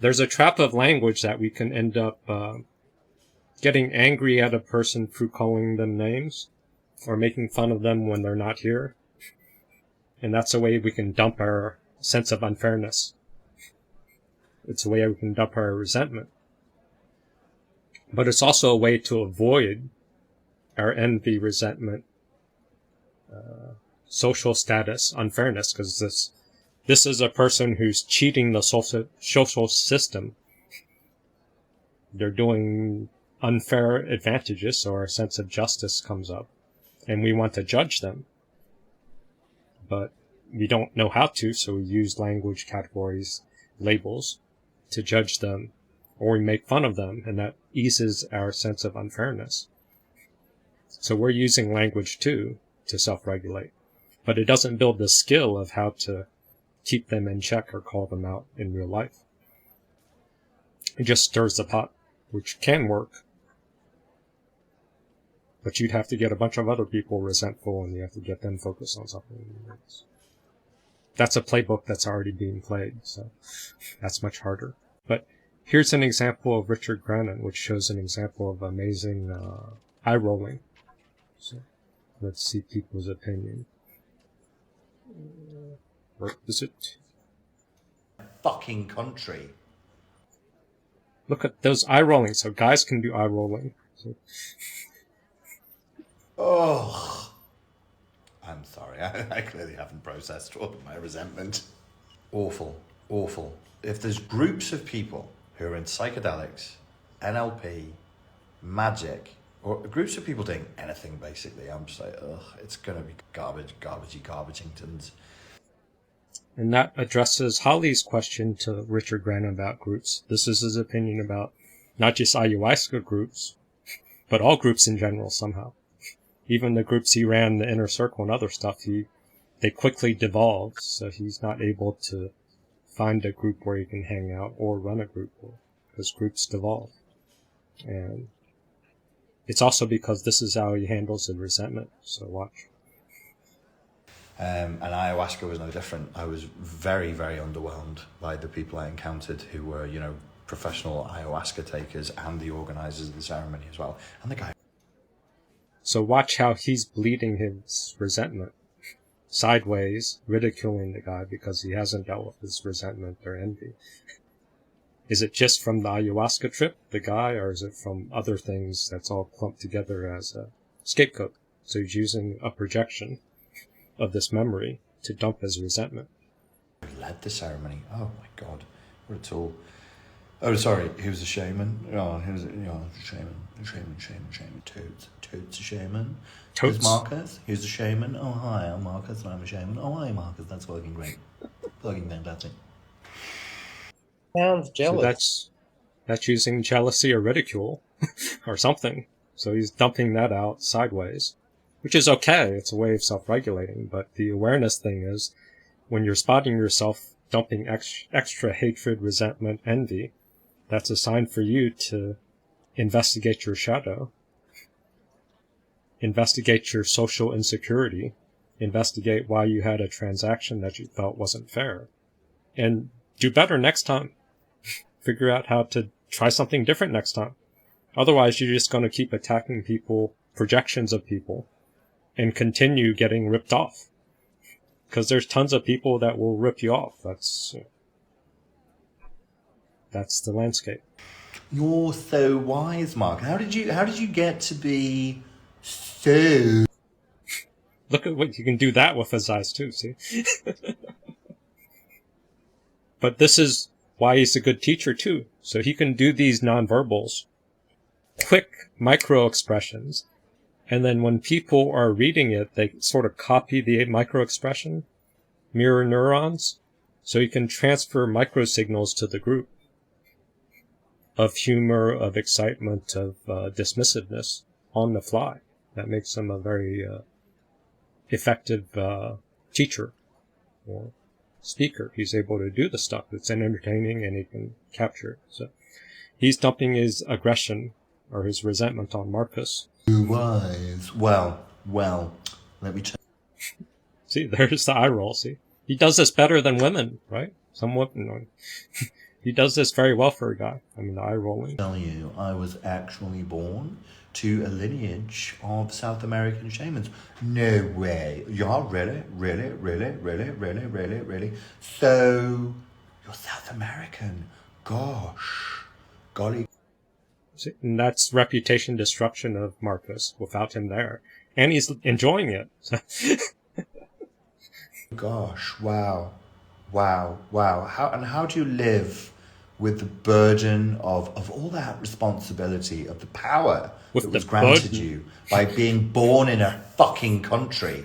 There's a trap of language that we can end up getting angry at a person through calling them names or making fun of them when they're not here. And that's a way we can dump our sense of unfairness. It's a way we can dump our resentment. But it's also a way to avoid our envy, resentment, social status, unfairness, because this is a person who's cheating the social system. They're doing unfair advantages, so our sense of justice comes up, and we want to judge them. But we don't know how to, so we use language, categories, labels to judge them, or we make fun of them, and that eases our sense of unfairness. So we're using language too to self-regulate, but it doesn't build the skill of how to keep them in check or call them out in real life. It just stirs the pot, which can work, but you'd have to get a bunch of other people resentful, and you have to get them focused on something else. That's a playbook that's already being played, so that's much harder. But here's an example of Richard Grannon, which shows an example of amazing eye rolling. So let's see people's opinion. Where is it? Fucking country. Look at those eye rolling. So guys can do eye rolling. So. Oh, I'm sorry. I clearly haven't processed all of my resentment. Awful, awful. If there's groups of people who are in psychedelics, NLP, magic, or groups of people doing anything, basically, I'm just like, ugh, it's going to be garbagingtons. And that addresses Holly's question to Richard Grannon about groups. This is his opinion about not just ayahuasca groups, but all groups in general somehow. Even the groups he ran, the Inner Circle and other stuff, they quickly devolved, so he's not able to find a group where he can hang out or run a group, because groups devolve. And it's also because this is how he handles his resentment, so watch. And ayahuasca was no different. I was very, very underwhelmed by the people I encountered who were, professional ayahuasca takers and the organizers of the ceremony as well. And the guy. So watch how he's bleeding his resentment sideways, ridiculing the guy because he hasn't dealt with his resentment or envy. Is it just from the ayahuasca trip, the guy, or is it from other things that's all clumped together as a scapegoat? So he's using a projection of this memory to dump his resentment. Led the ceremony. Oh my God, what a tool. Oh, sorry, he was a shaman. Oh, he was a shaman. Toad's a shaman. Totes? Who's Marcus? He's a shaman. Oh, hi, I'm Marcus and I'm a shaman. Oh, hi, Marcus, that's working great. Working fantastic. Sounds jealous. So that's using jealousy or ridicule or something. So he's dumping that out sideways, which is okay. It's a way of self-regulating. But the awareness thing is when you're spotting yourself dumping extra hatred, resentment, envy, that's a sign for you to investigate your shadow, investigate your social insecurity, investigate why you had a transaction that you felt wasn't fair, and do better next time. Figure out how to try something different next time. Otherwise, you're just going to keep attacking people, projections of people, and continue getting ripped off. Because there's tons of people that will rip you off. That's the landscape. You're so wise, Mark. How did you get to be so... Look at what you can do that with his eyes too, see? But this is why he's a good teacher too. So he can do these nonverbals, quick micro expressions, and then when people are reading it, they sort of copy the micro expression, mirror neurons, so you can transfer micro signals to the group of humor, of excitement, of dismissiveness on the fly. That makes him a very effective teacher or speaker. He's able to do the stuff. It's entertaining and he can capture it. So he's dumping his aggression or his resentment on Marcus. Wise. Well, let me check. See, there's the eye roll, see? He does this better than women, right? Some women. He does this very well for a guy. I mean, the eye rolling. Tell you, I was actually born to a lineage of South American shamans. No way. Yeah, really? Really? Really? Really? Really? Really? Really? So, you're South American. Gosh. Golly. And that's reputation destruction of Marcus without him there. And he's enjoying it. Gosh, wow. Wow, wow. How do you live with the burden of all that responsibility, of the power With that was the granted burden. you by being born in a fucking country?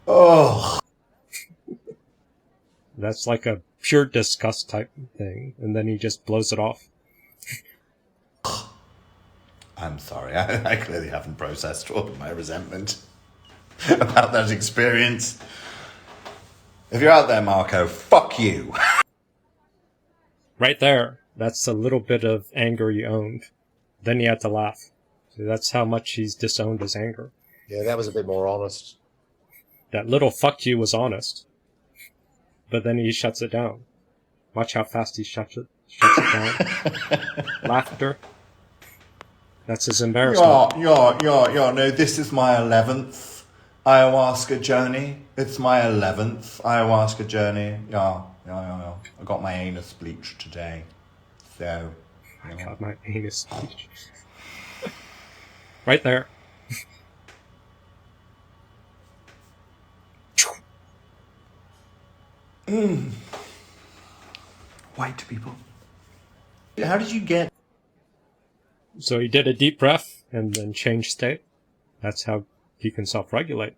Oh. That's like a pure disgust type thing. And then he just blows it off. I'm sorry, I clearly haven't processed all of my resentment about that experience. If you're out there, Marco, fuck you. Right there. That's a little bit of anger he owned. Then he had to laugh. So that's how much he's disowned his anger. Yeah, that was a bit more honest. That little fuck you was honest. But then he shuts it down. Watch how fast he shuts it down. Laughter. That's his embarrassment. Yeah, no, this is my 11th ayahuasca journey. It's my 11th ayahuasca journey. Yeah. I got my anus bleached today. So, I got my anus bleached. Right there. White people. How did you get... So he did a deep breath and then changed state. That's how he can self-regulate.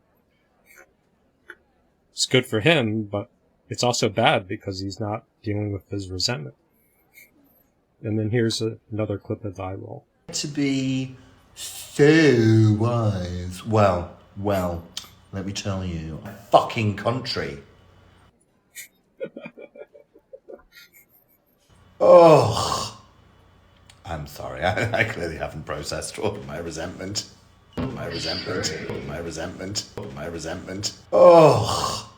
It's good for him, but it's also bad because he's not dealing with his resentment. And then here's another clip of the eye roll. To be so wise. Well, let me tell you. Fucking country. Oh. I'm sorry, I clearly haven't processed all of my resentment. My resentment. Oh.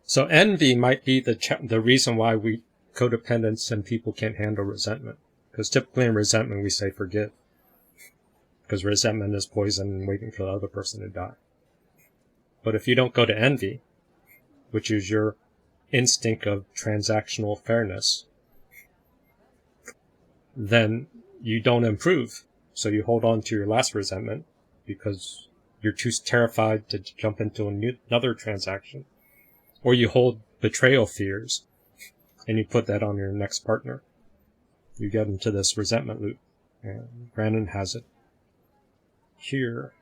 So envy might be the reason why we codependents and people can't handle resentment. Because typically in resentment we say forgive. Because resentment is poison waiting for the other person to die. But if you don't go to envy, which is your instinct of transactional fairness, then you don't improve. So you hold on to your last resentment because you're too terrified to jump into another transaction. Or you hold betrayal fears and you put that on your next partner. You get into this resentment loop. And Brandon has it here.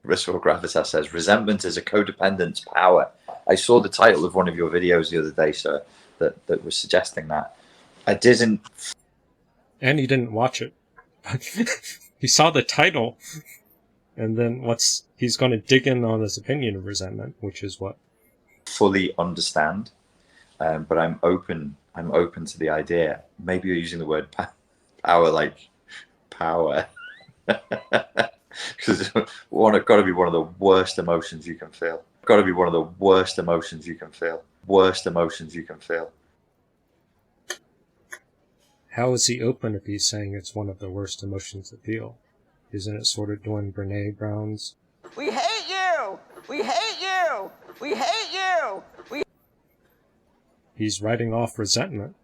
Visceral Gravitas says, resentment is a codependent's power. I saw the title of one of your videos the other day, sir, that was suggesting that. I didn't... And he didn't watch it. He saw the title, and then he's going to dig in on his opinion of resentment, which is what? Fully understand, but I'm open to the idea. Maybe you're using the word power like power. Because it's got to be one of the worst emotions you can feel. How is he open if he's saying it's one of the worst emotions to feel? Isn't it sort of doing Brene Brown's? We hate you! We hate you! We hate you! He's writing off resentment.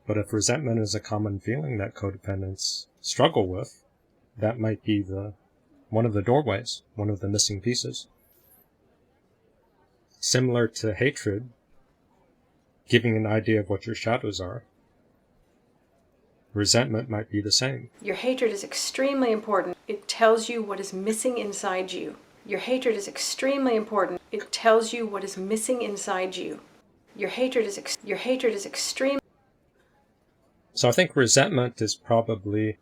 But if resentment is a common feeling that codependents struggle with, that might be one of the doorways, one of the missing pieces. Similar to hatred, giving an idea of what your shadows are, resentment might be the same. Your hatred is extremely important. It tells you what is missing inside you. Your hatred is extremely important. It tells you what is missing inside you. Your hatred is extreme. So I think resentment is probably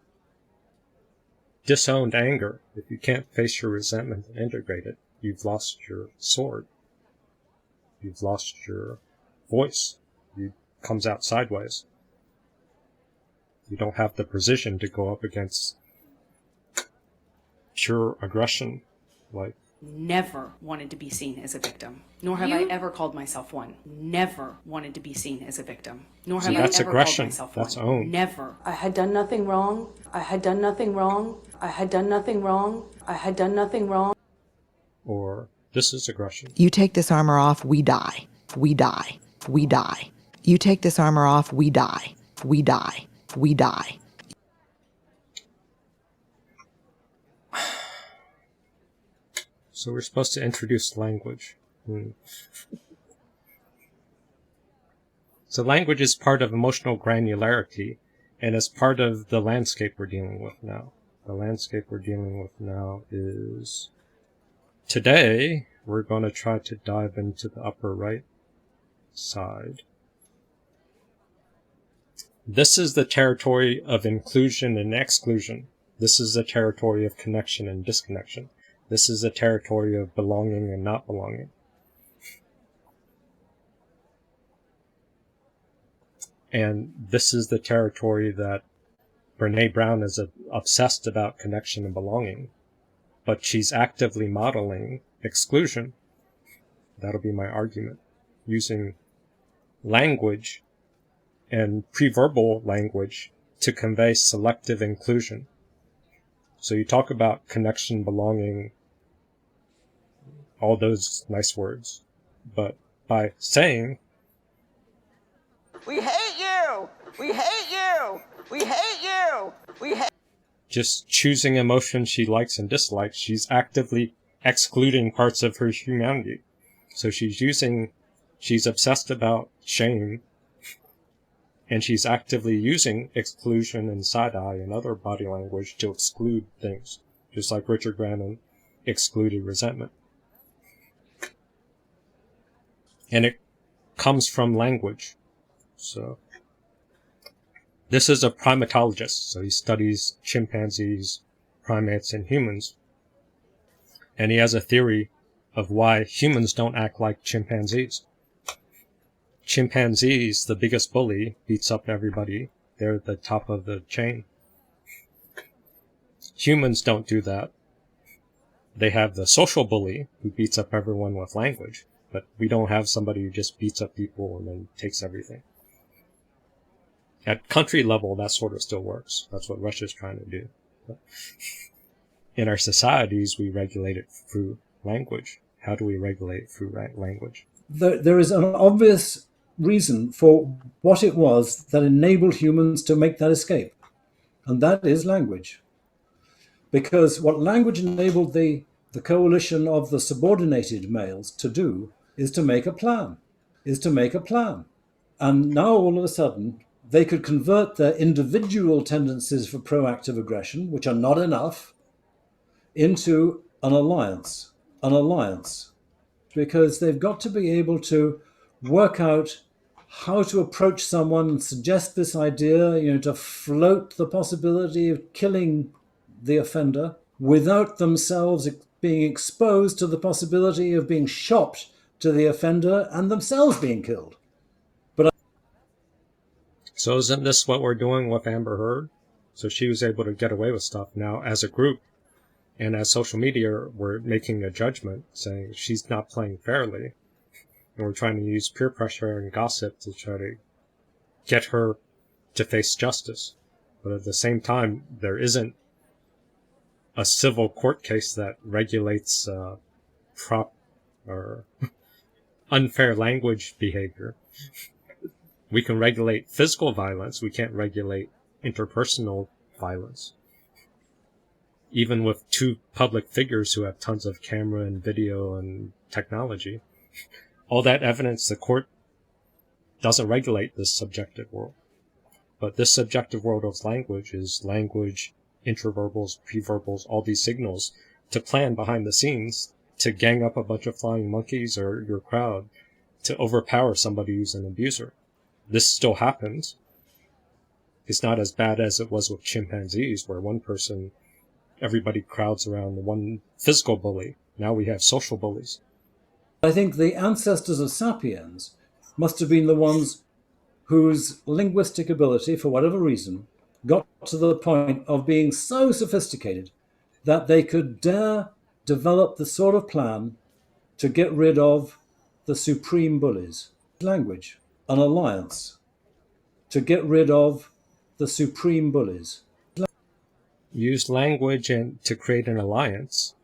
disowned anger. If you can't face your resentment and integrate it, you've lost your sword. You've lost your voice. It comes out sideways. You don't have the precision to go up against pure aggression, like never wanted to be seen as a victim, nor have I ever called myself one. Never wanted to be seen as a victim, nor have I that's ever aggression. called myself That's one. own. Never. I had done nothing wrong. I had done nothing wrong. I had done nothing wrong. I had done nothing wrong. Or this is aggression. You take this armor off, we die. We die. We die. You take this armor off, we die. We die. We die. So we're supposed to introduce language. So language is part of emotional granularity, and is part of the landscape we're dealing with now. The landscape we're dealing with now is... Today, we're going to try to dive into the upper right side. This is the territory of inclusion and exclusion. This is the territory of connection and disconnection. This is the territory of belonging and not belonging. And this is the territory that Brene Brown is obsessed about connection and belonging. But she's actively modeling exclusion. That'll be my argument. Using language and pre-verbal language to convey selective inclusion. So you talk about connection, belonging, all those nice words. But by saying, We hate you! We hate you! We hate you! We hate just choosing emotions she likes and dislikes, she's actively excluding parts of her humanity. So she's obsessed about shame, and she's actively using exclusion and side-eye and other body language to exclude things, just like Richard Grannon excluded resentment. And it comes from language. So this is a primatologist, so he studies chimpanzees, primates, and humans. And he has a theory of why humans don't act like chimpanzees. Chimpanzees, the biggest bully, beats up everybody. They're at the top of the chain. Humans don't do that. They have the social bully who beats up everyone with language, but we don't have somebody who just beats up people and then takes everything. At country level, that sort of still works. That's what Russia's trying to do. But in our societies, we regulate it through language. How do we regulate it through language? There is an obvious reason for what it was that enabled humans to make that escape, and that is language. Because what language enabled the coalition of the subordinated males to do is to make a plan, And now all of a sudden, they could convert their individual tendencies for proactive aggression, which are not enough, into an alliance, because they've got to be able to work out how to approach someone and suggest this idea, to float the possibility of killing the offender without themselves being exposed to the possibility of being shopped to the offender and themselves being killed. So isn't this what we're doing with Amber Heard? So she was able to get away with stuff. Now, as a group and as social media, we're making a judgment saying she's not playing fairly. And we're trying to use peer pressure and gossip to try to get her to face justice. But at the same time, there isn't a civil court case that regulates unfair language behavior. We can regulate physical violence. We can't regulate interpersonal violence. Even with two public figures who have tons of camera and video and technology, all that evidence, the court doesn't regulate this subjective world. But this subjective world of language is language, intraverbals, preverbals, all these signals to plan behind the scenes to gang up a bunch of flying monkeys or your crowd to overpower somebody who's an abuser. This still happens. It's not as bad as it was with chimpanzees, where one person, everybody crowds around one physical bully. Now we have social bullies. I think the ancestors of sapiens must have been the ones whose linguistic ability, for whatever reason, got to the point of being so sophisticated that they could dare develop the sort of plan to get rid of the supreme bullies. Language, an alliance to get rid of the supreme bullies. Use language and to create an alliance.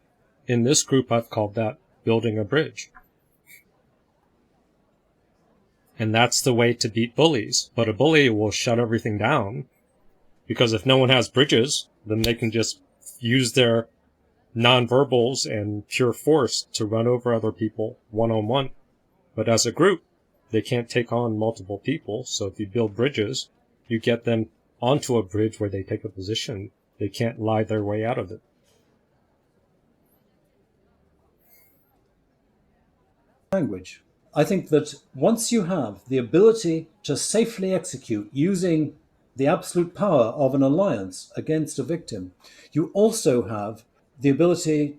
In this group, I've called that building a bridge. And that's the way to beat bullies. But a bully will shut everything down, because if no one has bridges, then they can just use their nonverbals and pure force to run over other people one-on-one. But as a group, they can't take on multiple people. So if you build bridges, you get them onto a bridge where they take a position. They can't lie their way out of it. Language. I think that once you have the ability to safely execute using the absolute power of an alliance against a victim, you also have the ability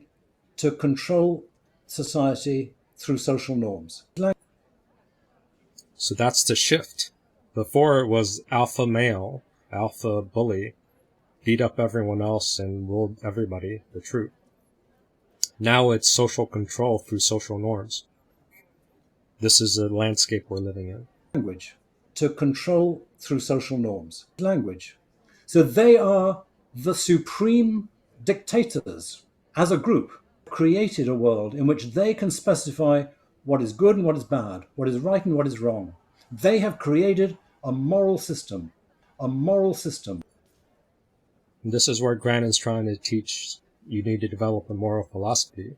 to control society through social norms. So that's the shift. Before it was alpha male, alpha bully, beat up everyone else and ruled everybody, the truth. Now it's social control through social norms. This is the landscape we're living in. Language. To control through social norms. Language. So they are the supreme dictators. As a group, created a world in which they can specify what is good and what is bad, what is right and what is wrong. They have created a moral system. A moral system. And this is where Grant is trying to teach you need to develop a moral philosophy,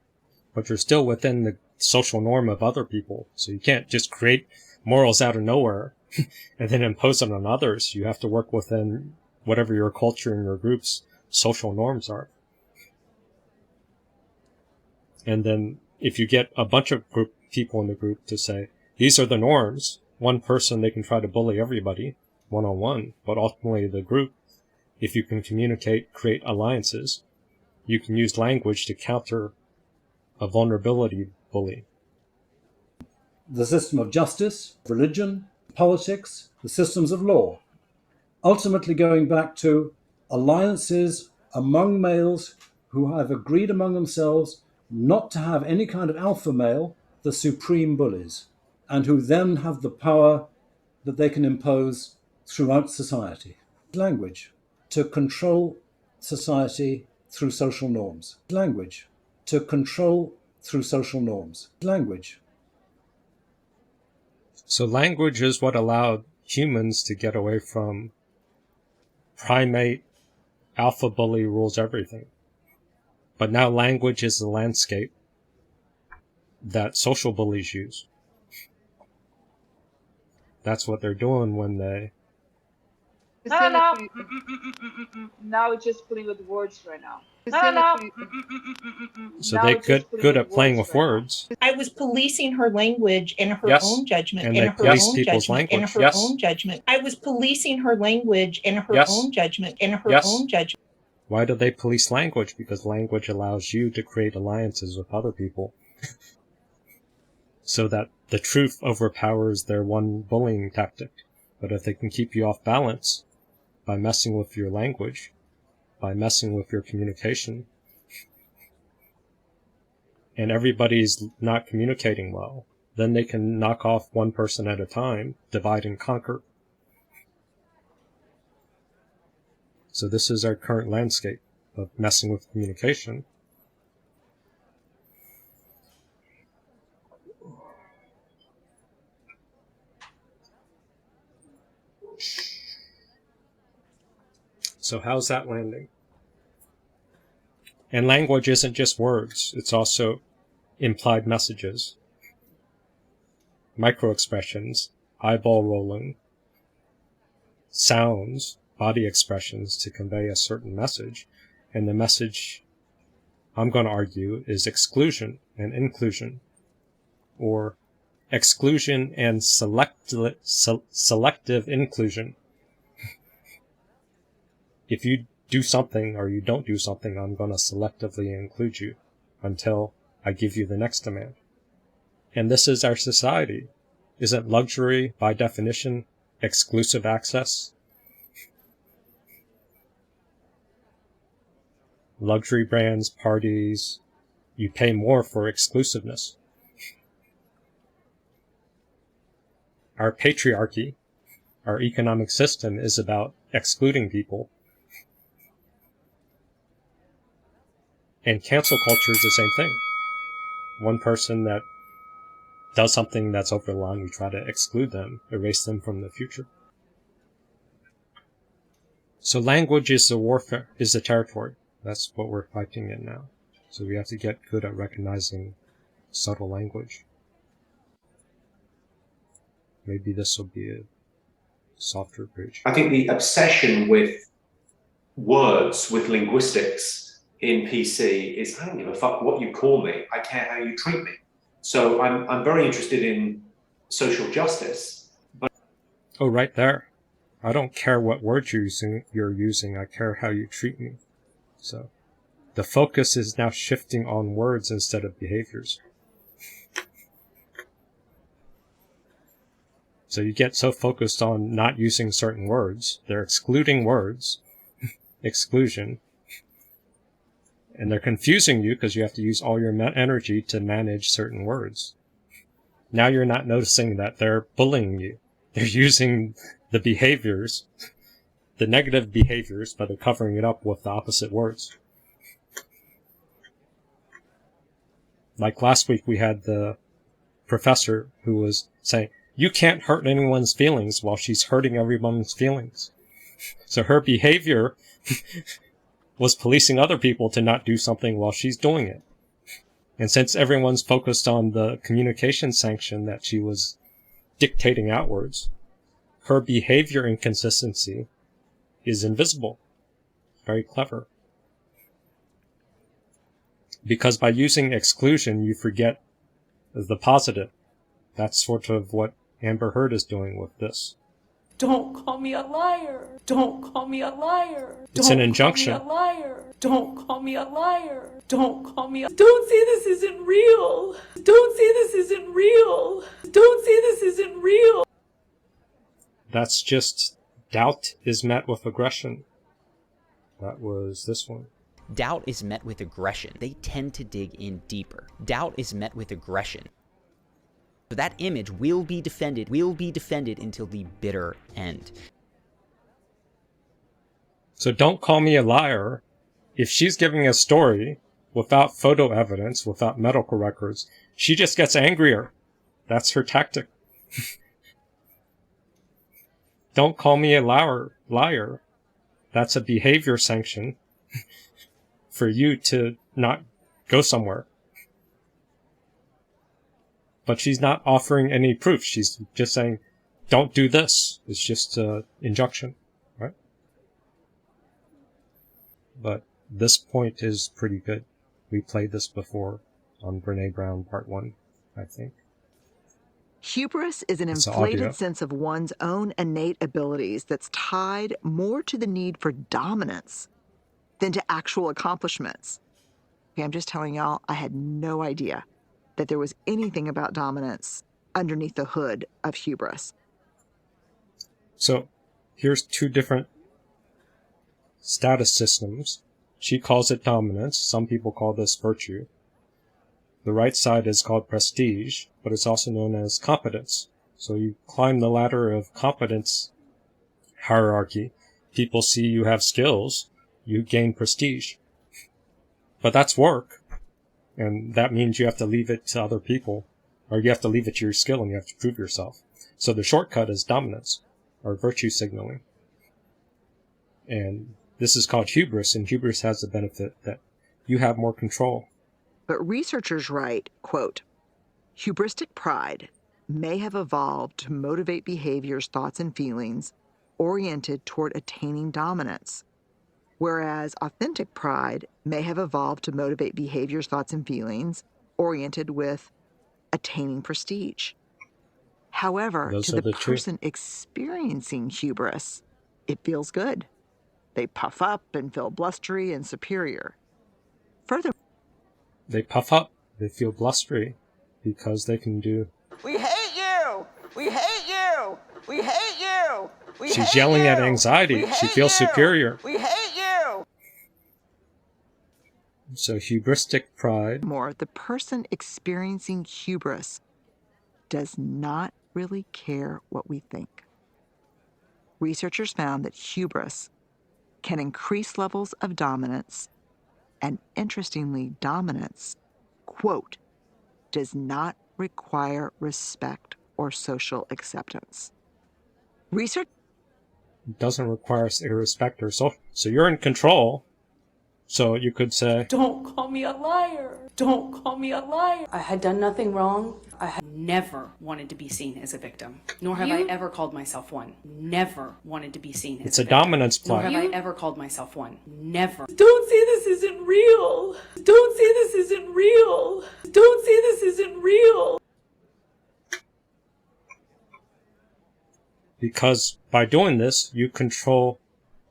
but you're still within the social norm of other people. So you can't just create morals out of nowhere and then impose them on others. You have to work within whatever your culture and your group's social norms are. And then if you get a bunch of people in the group to say, these are the norms, one person, they can try to bully everybody one-on-one, but ultimately the group, if you can communicate, create alliances, you can use language to counter a vulnerability bully. The system of justice, religion, politics, the systems of law, ultimately going back to alliances among males who have agreed among themselves not to have any kind of alpha male, the supreme bullies, and who then have the power that they can impose throughout society. Language. To control society through social norms. Language. To control through social norms. Language. So language is what allowed humans to get away from primate, alpha bully rules everything. But now language is the landscape that social bullies use. That's what they're doing when they... No. Now it's just playing with words right now. No. So they're good at playing with words. I was policing her language and her Yes. own judgment. And and they her police own people's judgment. language. And her Yes. own judgment. I was policing her language and her Yes. own judgment. And her Yes. own judgment. Why do they police language? Because language allows you to create alliances with other people so that the truth overpowers their one bullying tactic. But if they can keep you off balance by messing with your language, by messing with your communication, and everybody's not communicating well, then they can knock off one person at a time, divide and conquer. So this is our current landscape of messing with communication. So how's that landing? And language isn't just words, it's also implied messages, micro-expressions, eyeball rolling, sounds, body expressions to convey a certain message. And the message, I'm going to argue, is exclusion and inclusion, or exclusion and selective inclusion. If you do something or you don't do something, I'm going to selectively include you until I give you the next demand. And this is our society. Isn't luxury, by definition, exclusive access? Luxury brands, parties, you pay more for exclusiveness. Our patriarchy, our economic system, is about excluding people. And cancel culture is the same thing. One person that does something that's over the line, you try to exclude them, erase them from the future. So language is the warfare, is the territory. That's what we're fighting in now. So we have to get good at recognizing subtle language. Maybe this will be a softer bridge. I think the obsession with words, with linguistics in PC is, I don't give a fuck what you call me, I care how you treat me. So I'm very interested in social justice. But oh, right there. I don't care what words you're using, I care how you treat me. So the focus is now shifting on words instead of behaviors. So you get so focused on not using certain words, they're excluding words, exclusion, and they're confusing you because you have to use all your energy to manage certain words. Now you're not noticing that they're bullying you. They're using the behaviors, the negative behaviors, but they're covering it up with the opposite words. Like last week we had the professor who was saying, you can't hurt anyone's feelings while she's hurting everyone's feelings. So her behavior was policing other people to not do something while she's doing it. And since everyone's focused on the communication sanction that she was dictating outwards, her behavior inconsistency is invisible. Very clever. Because by using exclusion, you forget the positive. That's sort of what Amber Heard is doing with this. Don't call me a liar. Don't call me a liar. It's an injunction. Don't call me a liar. Don't call me a liar. Don't call me a... Don't say this isn't real. Don't say this isn't real. Don't say this isn't real. That's just doubt is met with aggression. That was this one. Doubt is met with aggression. They tend to dig in deeper. Doubt is met with aggression. So that image will be defended until the bitter end. So don't call me a liar. If she's giving a story without photo evidence, without medical records, she just gets angrier. That's her tactic. Don't call me a liar. That's a behavior sanction for you to not go somewhere. But she's not offering any proof. She's just saying, don't do this. It's just an injunction, right? But this point is pretty good. We played this before on Brene Brown Part 1, I think. Hubris is an inflated sense of one's own innate abilities that's tied more to the need for dominance than to actual accomplishments. Okay, I'm just telling y'all, I had no idea that there was anything about dominance underneath the hood of hubris. So here's two different status systems. She calls it dominance. Some people call this virtue. The right side is called prestige, but it's also known as competence. So you climb the ladder of competence hierarchy. People see you have skills, you gain prestige. But that's work. And that means you have to leave it to other people, or you have to leave it to your skill and you have to prove yourself. So the shortcut is dominance, or virtue signaling. And this is called hubris, and hubris has the benefit that you have more control. But researchers write, quote, hubristic pride may have evolved to motivate behaviors, thoughts, and feelings oriented toward attaining dominance, whereas authentic pride may have evolved to motivate behaviors, thoughts, and feelings oriented with attaining prestige. However, to the person experiencing hubris, it feels good. They puff up and feel blustery and superior. Furthermore, they puff up, they feel blustery because they can do... We hate you! We hate you! We hate you! We hate you! She's yelling at anxiety. She feels superior. We hate you! So hubristic pride. More, the person experiencing hubris does not really care what we think. Researchers found that hubris can increase levels of dominance, and interestingly, dominance, quote, does not require respect or social acceptance. Research Doesn't require respect or social. So you're in control. So you could say, Don't call me a liar. Don't call me a liar. I had done nothing wrong. I had never wanted to be seen as a victim, nor have I ever called myself one. Never wanted to be seen as it's a a victim. dominance Nor play. have I ever called myself one. Never. Don't say this isn't real. Don't say this isn't real. Don't say this isn't real. Because by doing this, you control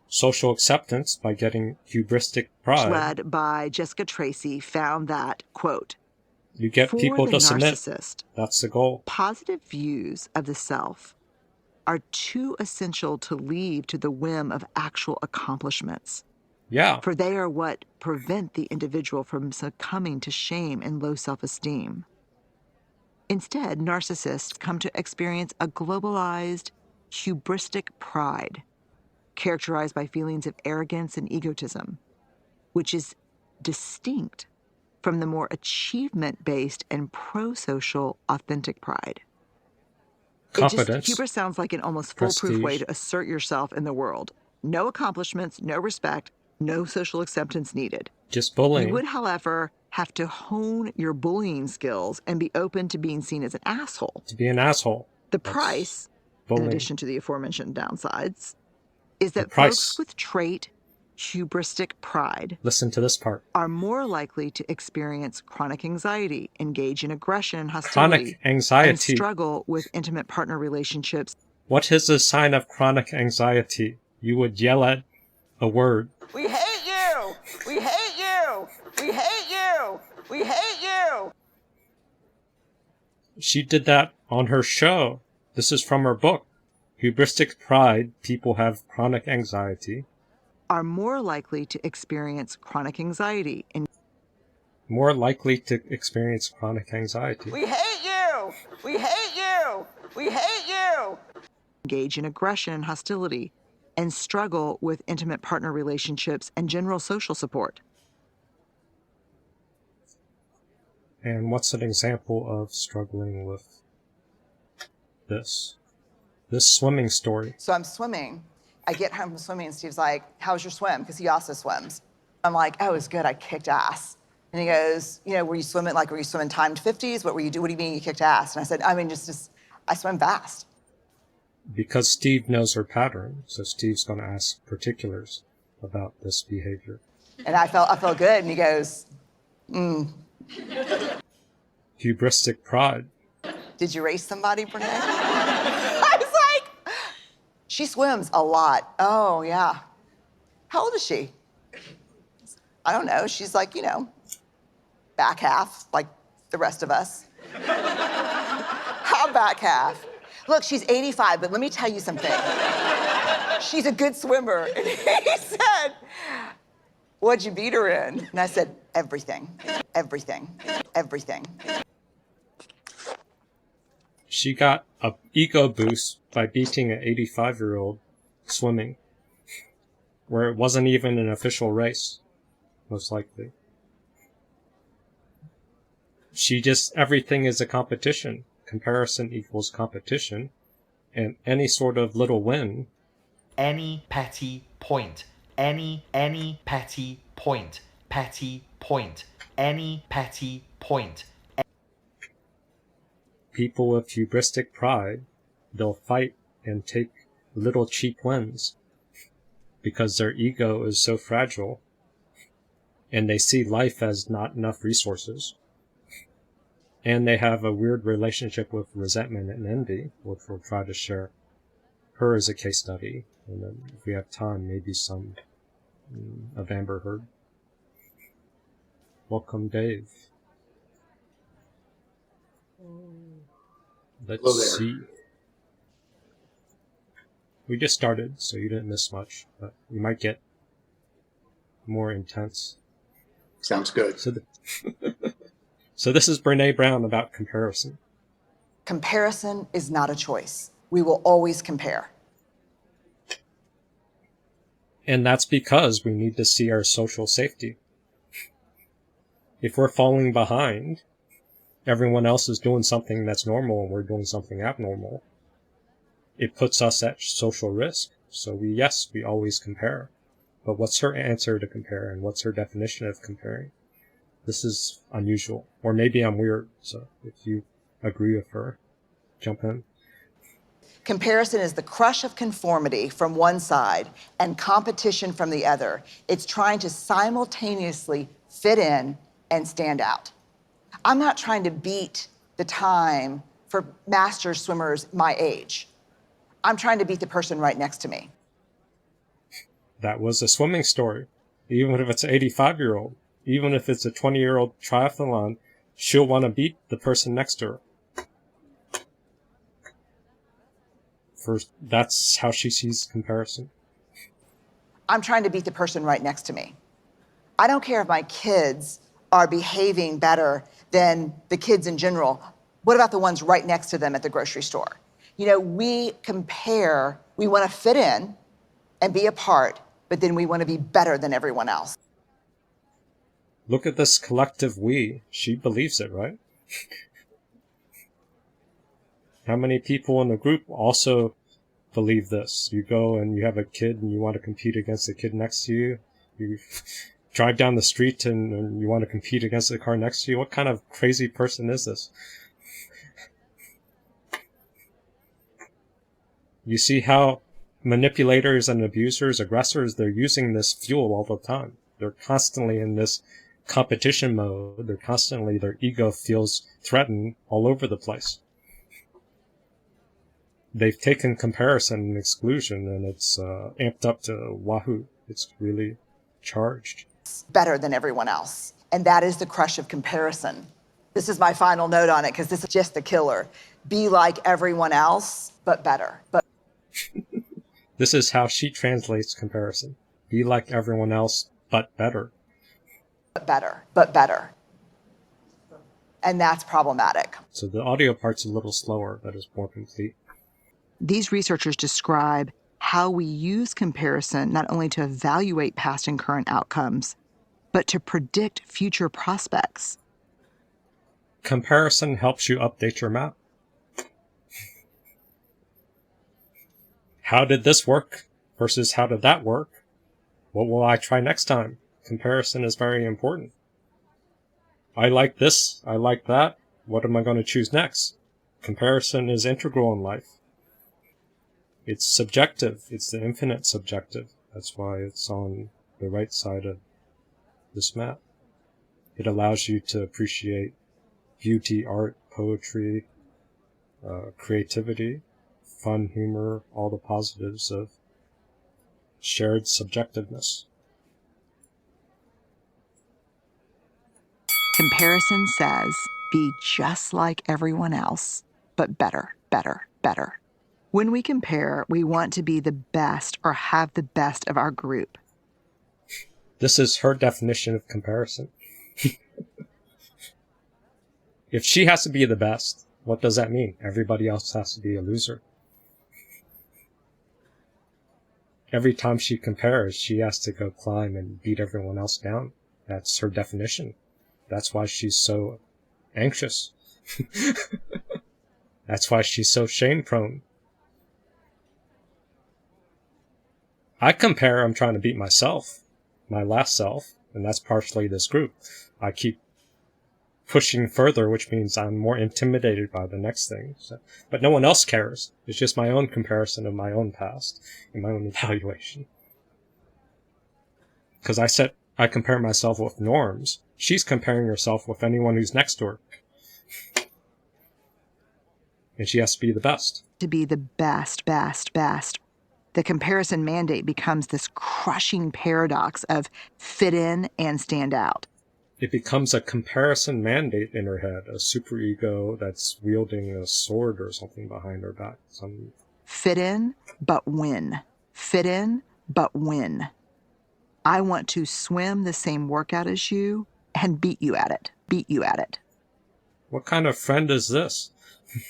social acceptance by getting hubristic pride. led by Jessica Tracy found that, quote, You get for people the to submit. narcissist, That's the goal. positive views of the self are too essential to leave to the whim of actual accomplishments. Yeah. For they are what prevent the individual from succumbing to shame and low self-esteem. Instead, narcissists come to experience a globalized, hubristic pride, characterized by feelings of arrogance and egotism, which is distinct from the more achievement-based and pro-social authentic pride. Confidence. Hubris sounds like an almost foolproof way Prestige. to assert yourself in the world. No accomplishments, no respect, no social acceptance needed. Just bullying. You would, however, have to hone your bullying skills and be open to being seen as an asshole. To be an asshole. The price, bullying. in addition to the aforementioned downsides, is that price. folks with trait hubristic pride, listen to this part, are more likely to experience chronic anxiety, engage in aggression and hostility, chronic anxiety, and struggle with intimate partner relationships. What is a sign of chronic anxiety? You would yell at a word. We hate you! We hate you! We hate you! We hate you! She did that on her show. This is from her book. Hubristic pride, people have chronic anxiety. Are more likely to experience chronic anxiety and more likely to experience chronic anxiety. We hate you! We hate you! We hate you! Engage in aggression and hostility, and struggle with intimate partner relationships and general social support. And what's an example of struggling with this? This swimming story. So I'm swimming. I get home from swimming and Steve's like, how's your swim? Because he also swims. I'm like, oh, it was good. I kicked ass. And he goes, you know, were you swimming timed 50s? What were you doing? What do you mean you kicked ass? And I said, I mean, I swim fast. Because Steve knows her pattern, so Steve's going to ask particulars about this behavior. And I felt good. And he goes, Hubristic pride. Did you race somebody, Brene? I was like, she swims a lot. Oh, yeah. How old is she? I don't know. She's like, you know, back half, like the rest of us. How back half? Look, she's 85, but let me tell you something. She's a good swimmer. And he said, what'd you beat her in? And I said, everything, everything, everything. She got an ego boost by beating an 85-year-old swimming, where it wasn't even an official race, most likely. Everything is a competition. Comparison equals competition, and any sort of little win. Any petty point. Any petty point. Petty point. Any petty point. People with hubristic pride, they'll fight and take little cheap wins because their ego is so fragile and they see life as not enough resources. And they have a weird relationship with resentment and envy, which we'll try to share her as a case study. And then if we have time, maybe some of Amber Heard. Welcome, Dave. Let's see. We just started, so you didn't miss much, but you might get more intense. Sounds good. So this is Brene Brown about comparison. Comparison is not a choice. We will always compare. And that's because we need to see our social safety. If we're falling behind, everyone else is doing something that's normal and we're doing something abnormal, it puts us at social risk. So we always compare. But what's her answer to compare, and what's her definition of comparing? This is unusual. Or maybe I'm weird, so if you agree with her, jump in. Comparison is the crush of conformity from one side and competition from the other. It's trying to simultaneously fit in and stand out. I'm not trying to beat the time for master swimmers my age. I'm trying to beat the person right next to me. That was a swimming story. Even if it's an 85-year-old, even if it's a 20-year-old triathlon, she'll want to beat the person next to her. That's how she sees comparison. I'm trying to beat the person right next to me. I don't care if my kids are behaving better than the kids in general. What about the ones right next to them at the grocery store? You know, we compare, we want to fit in and be a part, but then we want to be better than everyone else. Look at this collective we. She believes it, right? How many people in the group also believe this? You go and you have a kid and you want to compete against the kid next to you. You drive down the street and you want to compete against the car next to you. What kind of crazy person is this? You see how manipulators and abusers, aggressors, they're using this fuel all the time. They're constantly in this competition mode. Their ego feels threatened all over the place. They've taken comparison and exclusion and it's amped up to wahoo. It's really charged. Better than everyone else. And that is the crush of comparison. This is my final note on it because this is just the killer. Be like everyone else, but better. This is how she translates comparison. Be like everyone else, but better. But better. And that's problematic. So the audio part's a little slower, but it's more complete. These researchers describe how we use comparison not only to evaluate past and current outcomes, but to predict future prospects. Comparison helps you update your map. How did this work versus how did that work? What will I try next time? Comparison is very important. I like this. I like that. What am I going to choose next? Comparison is integral in life. It's subjective. It's the infinite subjective. That's why it's on the right side of this map. It allows you to appreciate beauty, art, poetry, creativity, fun, humor, all the positives of shared subjectiveness. Comparison says, be just like everyone else, but better. When we compare, we want to be the best or have the best of our group. This is her definition of comparison. If she has to be the best, what does that mean? Everybody else has to be a loser. Every time she compares, she has to go climb and beat everyone else down. That's her definition. That's why she's so anxious. That's why she's so shame-prone. I compare, I'm trying to beat myself, my last self, and that's partially this group. I keep pushing further, which means I'm more intimidated by the next thing. But no one else cares. It's just my own comparison of my own past and my own evaluation. Because I compare myself with norms. She's comparing herself with anyone who's next to her. And she has to be the best. To be the best. The comparison mandate becomes this crushing paradox of fit in and stand out. It becomes a comparison mandate in her head, a superego that's wielding a sword or something behind her back. Fit in, but win. I want to swim the same workout as you, and beat you at it. What kind of friend is this?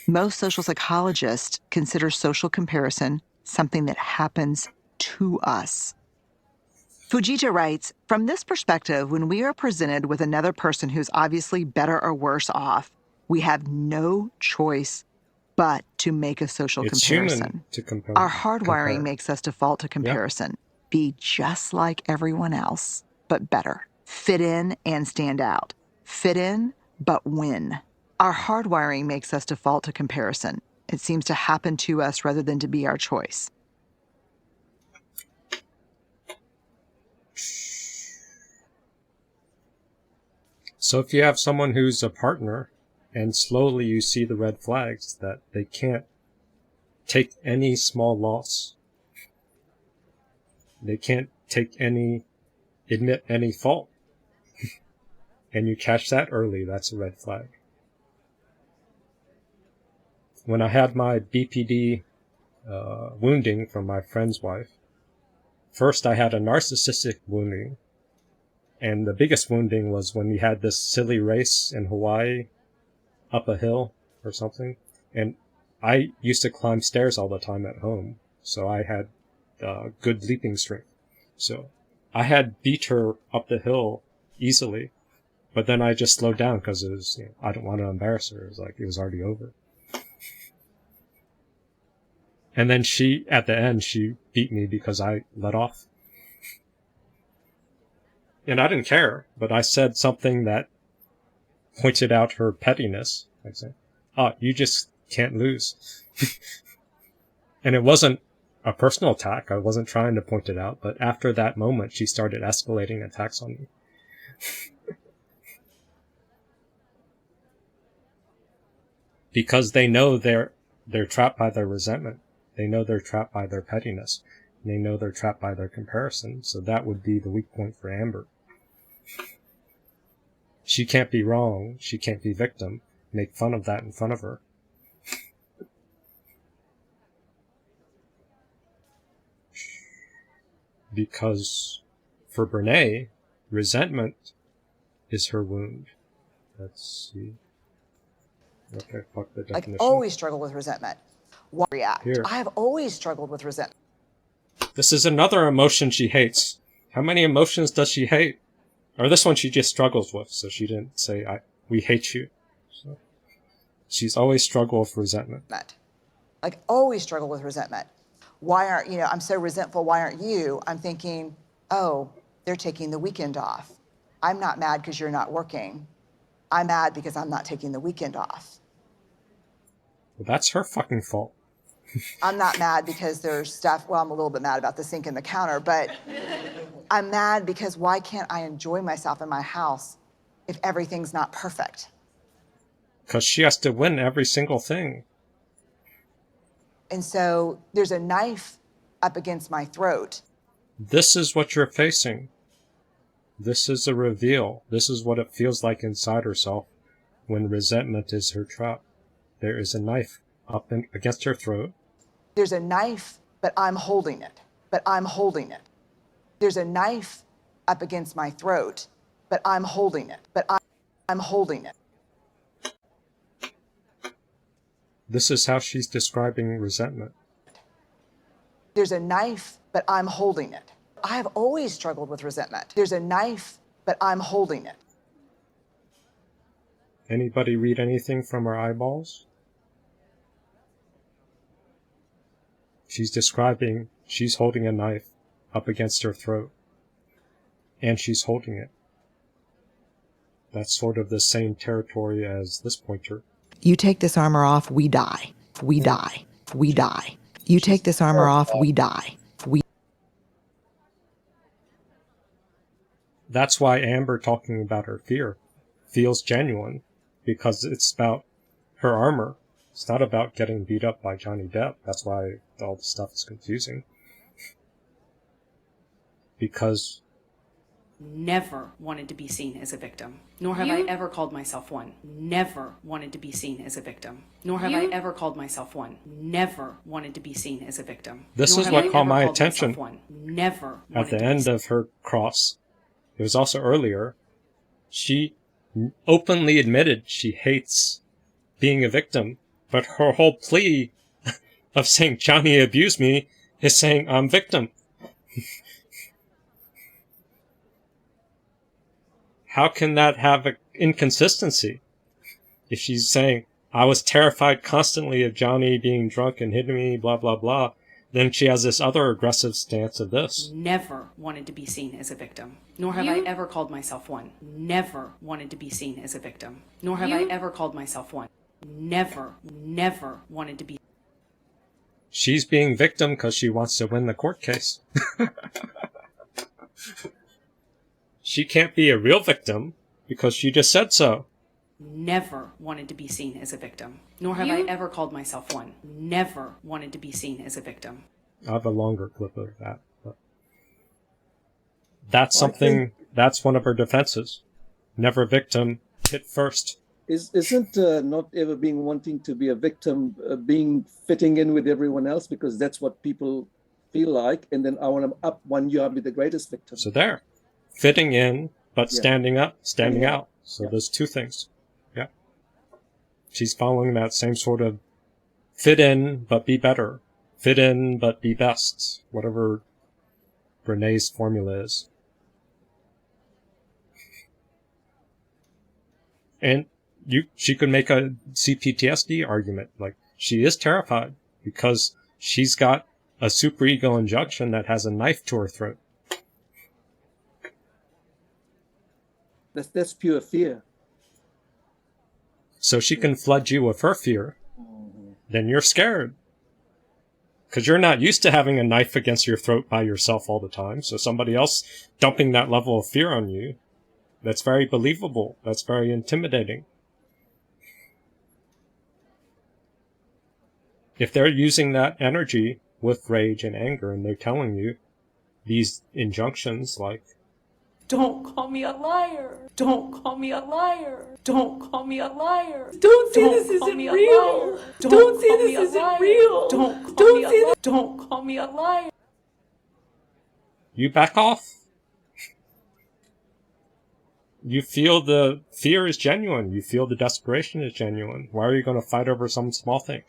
Most social psychologists consider social comparison something that happens to us. Fujita writes, from this perspective, when we are presented with another person who's obviously better or worse off, we have no choice but to make a social It's comparison. human to compare. Our hardwiring compare. makes us default to comparison. Be just like everyone else, but better. Fit in and stand out. Fit in, but win. Our hardwiring makes us default to comparison. It seems to happen to us rather than to be our choice. So if you have someone who's a partner and slowly you see the red flags that they can't take any small loss, they can't admit any fault, and you catch that early, that's a red flag. When I had my BPD wounding from my friend's wife, first I had a narcissistic wounding, and the biggest wounding was when we had this silly race in Hawaii up a hill or something, and I used to climb stairs all the time at home, so I had good leaping strength. So I had beat her up the hill easily, but then I just slowed down because it was, I don't want to embarrass her. It was like it was already over. And then at the end, she beat me because I let off. And I didn't care, but I said something that pointed out her pettiness. I said, "Oh, you just can't lose." And it wasn't a personal attack. I wasn't trying to point it out, but after that moment, she started escalating attacks on me. Because they know they're trapped by their resentment. They know they're trapped by their pettiness. They know they're trapped by their comparison. So that would be the weak point for Amber. She can't be wrong. She can't be victim. Make fun of that in front of her. Because for Brene, resentment is her wound. Let's see. Okay, fuck the definition. I've always struggled with resentment. Why react? Here. I have always struggled with resentment. This is another emotion she hates. How many emotions does she hate? Or this one she just struggles with, so she didn't say, we hate you. So she's always struggled with resentment. Like, always struggled with resentment. Why aren't, I'm so resentful, why aren't you? I'm thinking, oh, they're taking the weekend off. I'm not mad because you're not working. I'm mad because I'm not taking the weekend off. Well, that's her fucking fault. I'm not mad because there's stuff, well, I'm a little bit mad about the sink and the counter, but I'm mad because why can't I enjoy myself in my house if everything's not perfect? Because she has to win every single thing. And so there's a knife up against my throat. This is what you're facing. This is a reveal. This is what it feels like inside herself when resentment is her trap. There is a knife up against her throat. There's a knife, but I'm holding it. There's a knife up against my throat, but I'm holding it. I'm holding it. This is how she's describing resentment. There's a knife, but I'm holding it. I have always struggled with resentment. There's a knife, but I'm holding it. Anybody read anything from her eyeballs? She's describing, she's holding a knife up against her throat. And she's holding it. That's sort of the same territory as this pointer. You take this armor off, we die. We die. We die. You take this armor off, we die. That's why Amber talking about her fear feels genuine, because it's about her armor. It's not about getting beat up by Johnny Depp. That's why all the stuff is confusing. Because Never wanted to be seen as a victim, nor have I ever called myself one. Never wanted to be seen as a victim, nor have I ever called myself one. Never wanted to be seen as a victim. This is what caught my attention Never at the end of her cross. It was also earlier. She openly admitted she hates being a victim, but her whole plea of saying Johnny abused me is saying I'm victim. How can that have an inconsistency? If she's saying, I was terrified constantly of Johnny being drunk and hitting me, blah, blah, blah, then she has this other aggressive stance of this. Never wanted to be seen as a victim, nor have I ever called myself one. Never wanted to be seen as a victim, nor have I ever called myself one. Never wanted to be. She's being victim because she wants to win the court case. She can't be a real victim because she just said so. Never wanted to be seen as a victim, nor have I ever called myself one. Never wanted to be seen as a victim. I have a longer clip of that. But that's something, that's one of her defenses. Never victim, hit first. Isn't not ever being wanting to be a victim, being fitting in with everyone else because that's what people feel like, and then I want to up one you up with the greatest victim. So there. Fitting in, but standing up, standing out. So there's two things. Yeah. She's following that same sort of fit in, but be better. Fit in, but be best. Whatever Brené's formula is. And she could make a CPTSD argument. Like, she is terrified because she's got a superego injunction that has a knife to her throat. That's pure fear. So she can flood you with her fear. Then you're scared. Because you're not used to having a knife against your throat by yourself all the time. So somebody else dumping that level of fear on you, that's very believable. That's very intimidating. If they're using that energy with rage and anger and they're telling you these injunctions like, don't call me a liar. Don't call me a liar. Don't call me a liar. Don't say this isn't real. Don't say this isn't real. Don't call me a liar. you back off. You feel the fear is genuine. You feel the desperation is genuine. Why are you going to fight over some small thing?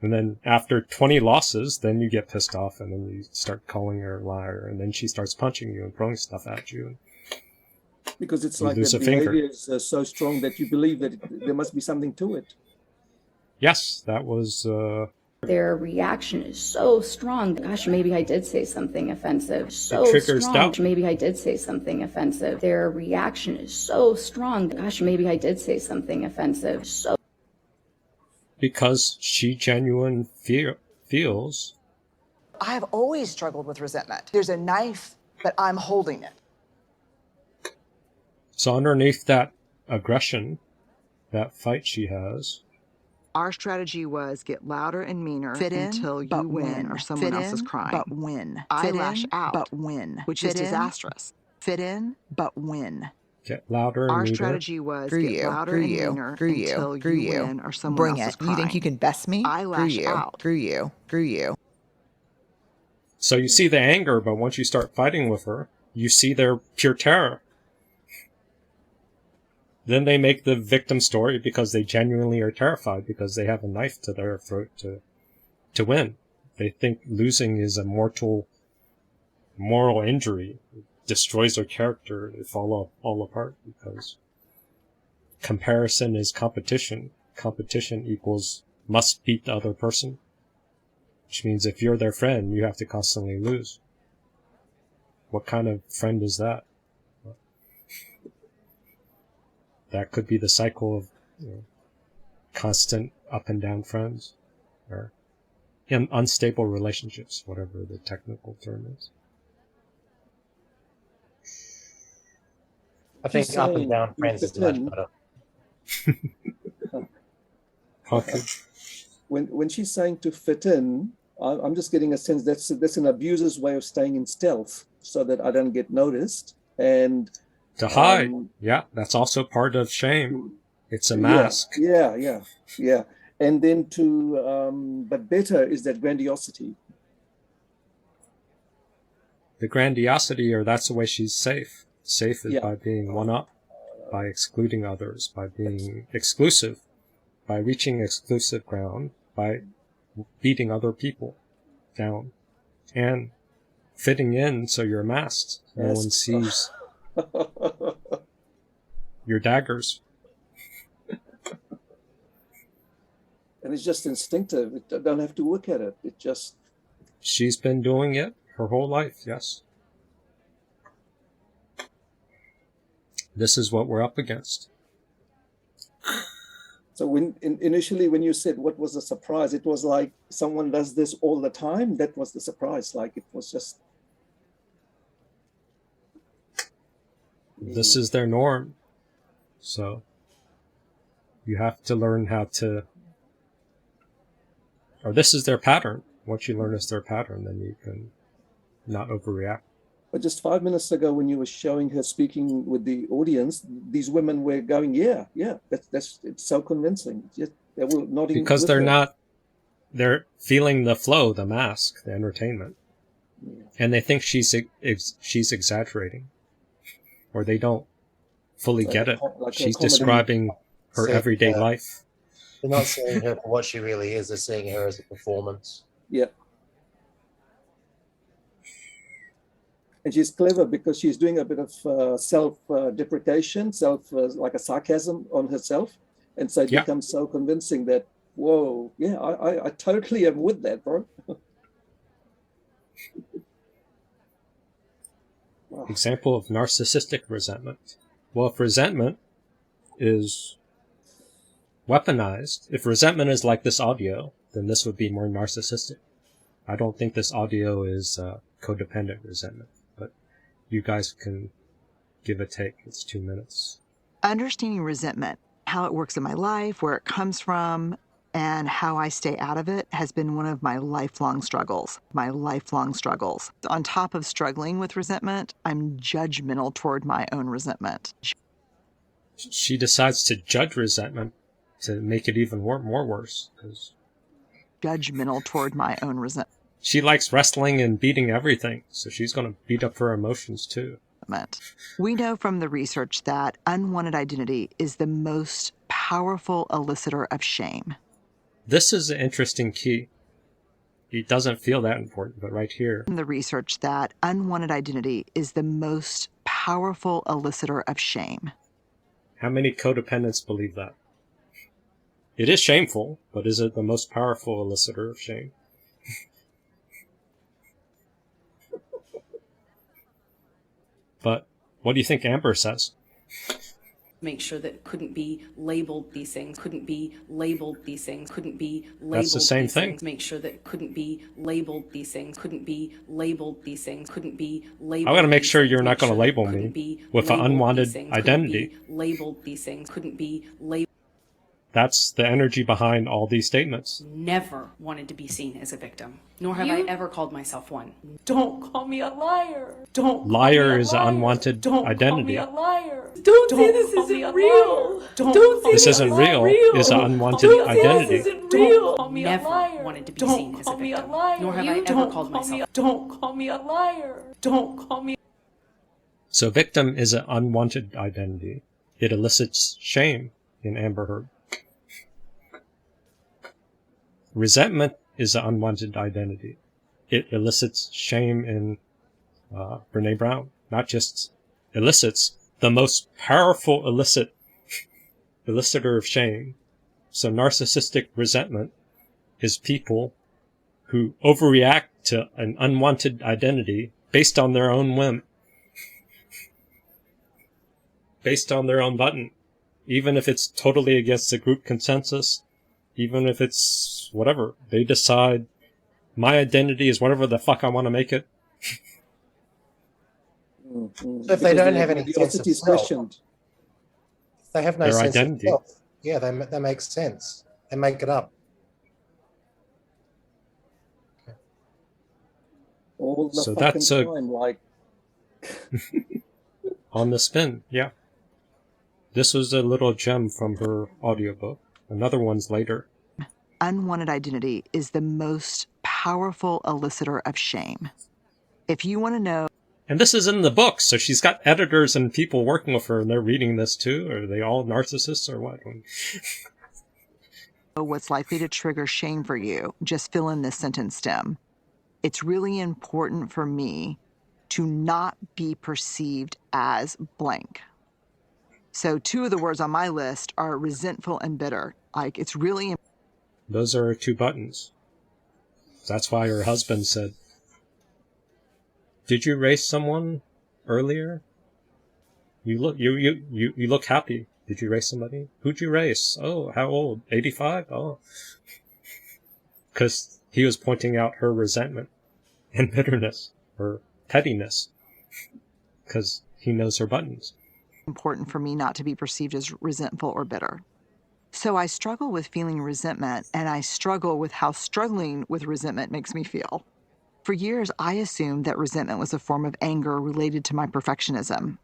And then after 20 losses, then you get pissed off and then you start calling her a liar. And then she starts punching you and throwing stuff at you. Because it's You like lose that a finger. behavior is so strong that you believe that there must be something to it. Yes, that was... Their reaction is so strong. Gosh, maybe I did say something offensive. So triggers strong. doubt. Maybe I did say something offensive. Their reaction is so strong. Gosh, maybe I did say something offensive. So because she genuine feels... I've always struggled with resentment. There's a knife, but I'm holding it. So underneath that aggression, that fight she has... Our strategy was get louder and meaner Fit in, until you but win win. or someone Fit else is in, crying. but win. I Fit lash in, out, but win. which Fit is in, disastrous. Fit in, but win. Get louder and Our meaner. strategy was Screw get you, louder screw and you, meaner screw you, until screw you you. win or someone Bring else is it. crying. You think you can best me? I Screw lash you, out. screw you, screw you. So you see the anger, but once you start fighting with her, you see their pure terror. Then they make the victim story because they genuinely are terrified because they have a knife to their throat to win. They think losing is a moral injury. It destroys their character. They fall all apart because comparison is competition. Competition equals must beat the other person. Which means if you're their friend, you have to constantly lose. What kind of friend is that? That could be the cycle of constant up and down friends or unstable relationships, whatever the technical term is. I think She's up and saying down you friends is fit much in. better. When she's saying to fit in, I'm just getting a sense that's an abuser's way of staying in stealth so that I don't get noticed and to hide. Yeah, that's also part of shame. It's a mask. Yeah. And then but better is that grandiosity. The grandiosity, or that's the way she's safe. Safe is by being one up. by excluding others, by being exclusive, by reaching exclusive ground, by beating other people down, and fitting in so you're masked. No one sees your daggers. And it's just instinctive. I don't have to look at it. It just... She's been doing it her whole life, yes. This is what we're up against. So initially when you said what was the surprise, it was like someone does this all the time. That was the surprise. Like it was just... This is their norm. So you have to learn how to, or this is their pattern. Once you learn it's their pattern, then you can not overreact. But just 5 minutes ago, when you were showing her speaking with the audience, these women were going, yeah, it's so convincing. Just, they were nodding because they're feeling the flow, the mask, the entertainment, and they think she's exaggerating, or they don't fully get it. She's describing her everyday life. They're not seeing her for what she really is. They're seeing her as a performance. Yeah. And she's clever because she's doing a bit of self-deprecation, like a sarcasm on herself. And so it becomes so convincing that, whoa, yeah, I totally am with that, bro. Wow. Example of narcissistic resentment. Well, if resentment is weaponized, if resentment is like this audio, then this would be more narcissistic. I don't think this audio is codependent resentment, but you guys can give a take. It's 2 minutes. Understanding resentment, how it works in my life, where it comes from, and how I stay out of it has been one of my lifelong struggles. On top of struggling with resentment, I'm judgmental toward my own resentment. She decides to judge resentment to make it even more worse. Judgmental toward my own resentment. She likes wrestling and beating everything, so she's going to beat up her emotions too. We know from the research that unwanted identity is the most powerful elicitor of shame. This is an interesting key. It doesn't feel that important, but right here. From the research that unwanted identity is the most powerful elicitor of shame. How many codependents believe that? It is shameful, but is it the most powerful elicitor of shame? But what do you think Amber says? Make sure that couldn't be labeled these things, couldn't be labeled these things, couldn't be labeled. That's the same thing. Make sure that couldn't be labeled these things, couldn't be labeled these things, couldn't be labeled. I got to make sure you're not going to label me with an unwanted identity. Labeled these things, couldn't be labeled. That's the energy behind all these statements. Never wanted to be seen as a victim, nor have I ever called myself one. Don't call me a liar. Don't. Liar is an unwanted identity. Don't call me a liar. Don't say this isn't real. Don't say this isn't real is an unwanted identity. This isn't real. Call me a Never liar. wanted to be seen as a victim, nor have I ever called myself. Don't call me a liar. Don't call me. So victim is an unwanted identity. It elicits shame in Amber Heard. Resentment is an unwanted identity. It elicits shame in Brene Brown. Not just elicits, the most powerful elicitor of shame. So narcissistic resentment is people who overreact to an unwanted identity based on their own whim. Based on their own button. Even if it's totally against the group consensus, even if it's whatever, they decide my identity is whatever the fuck I want to make it. So if they don't have any sense of self, if they have no sense of self, yeah, that makes sense. They make it up. All the so fucking that's time, like on the spin, yeah. This was a little gem from her audiobook. Another one's later. Unwanted identity is the most powerful elicitor of shame. If you want to know And this is in the book, so she's got editors and people working with her, and they're reading this too. Are they all narcissists or what? What's likely to trigger shame for you? Just fill in this sentence stem. It's really important for me to not be perceived as blank. So 2 of the words on my list are resentful and bitter. Like, it's really... Those are her 2 buttons. That's why her husband said, "Did you race someone earlier? You look happy. Did you race somebody? Who'd you race? Oh, how old? 85? Oh." Because he was pointing out her resentment and bitterness, her pettiness, because he knows her buttons. Important for me not to be perceived as resentful or bitter. So I struggle with feeling resentment, and I struggle with how struggling with resentment makes me feel. For years, I assumed that resentment was a form of anger related to my perfectionism.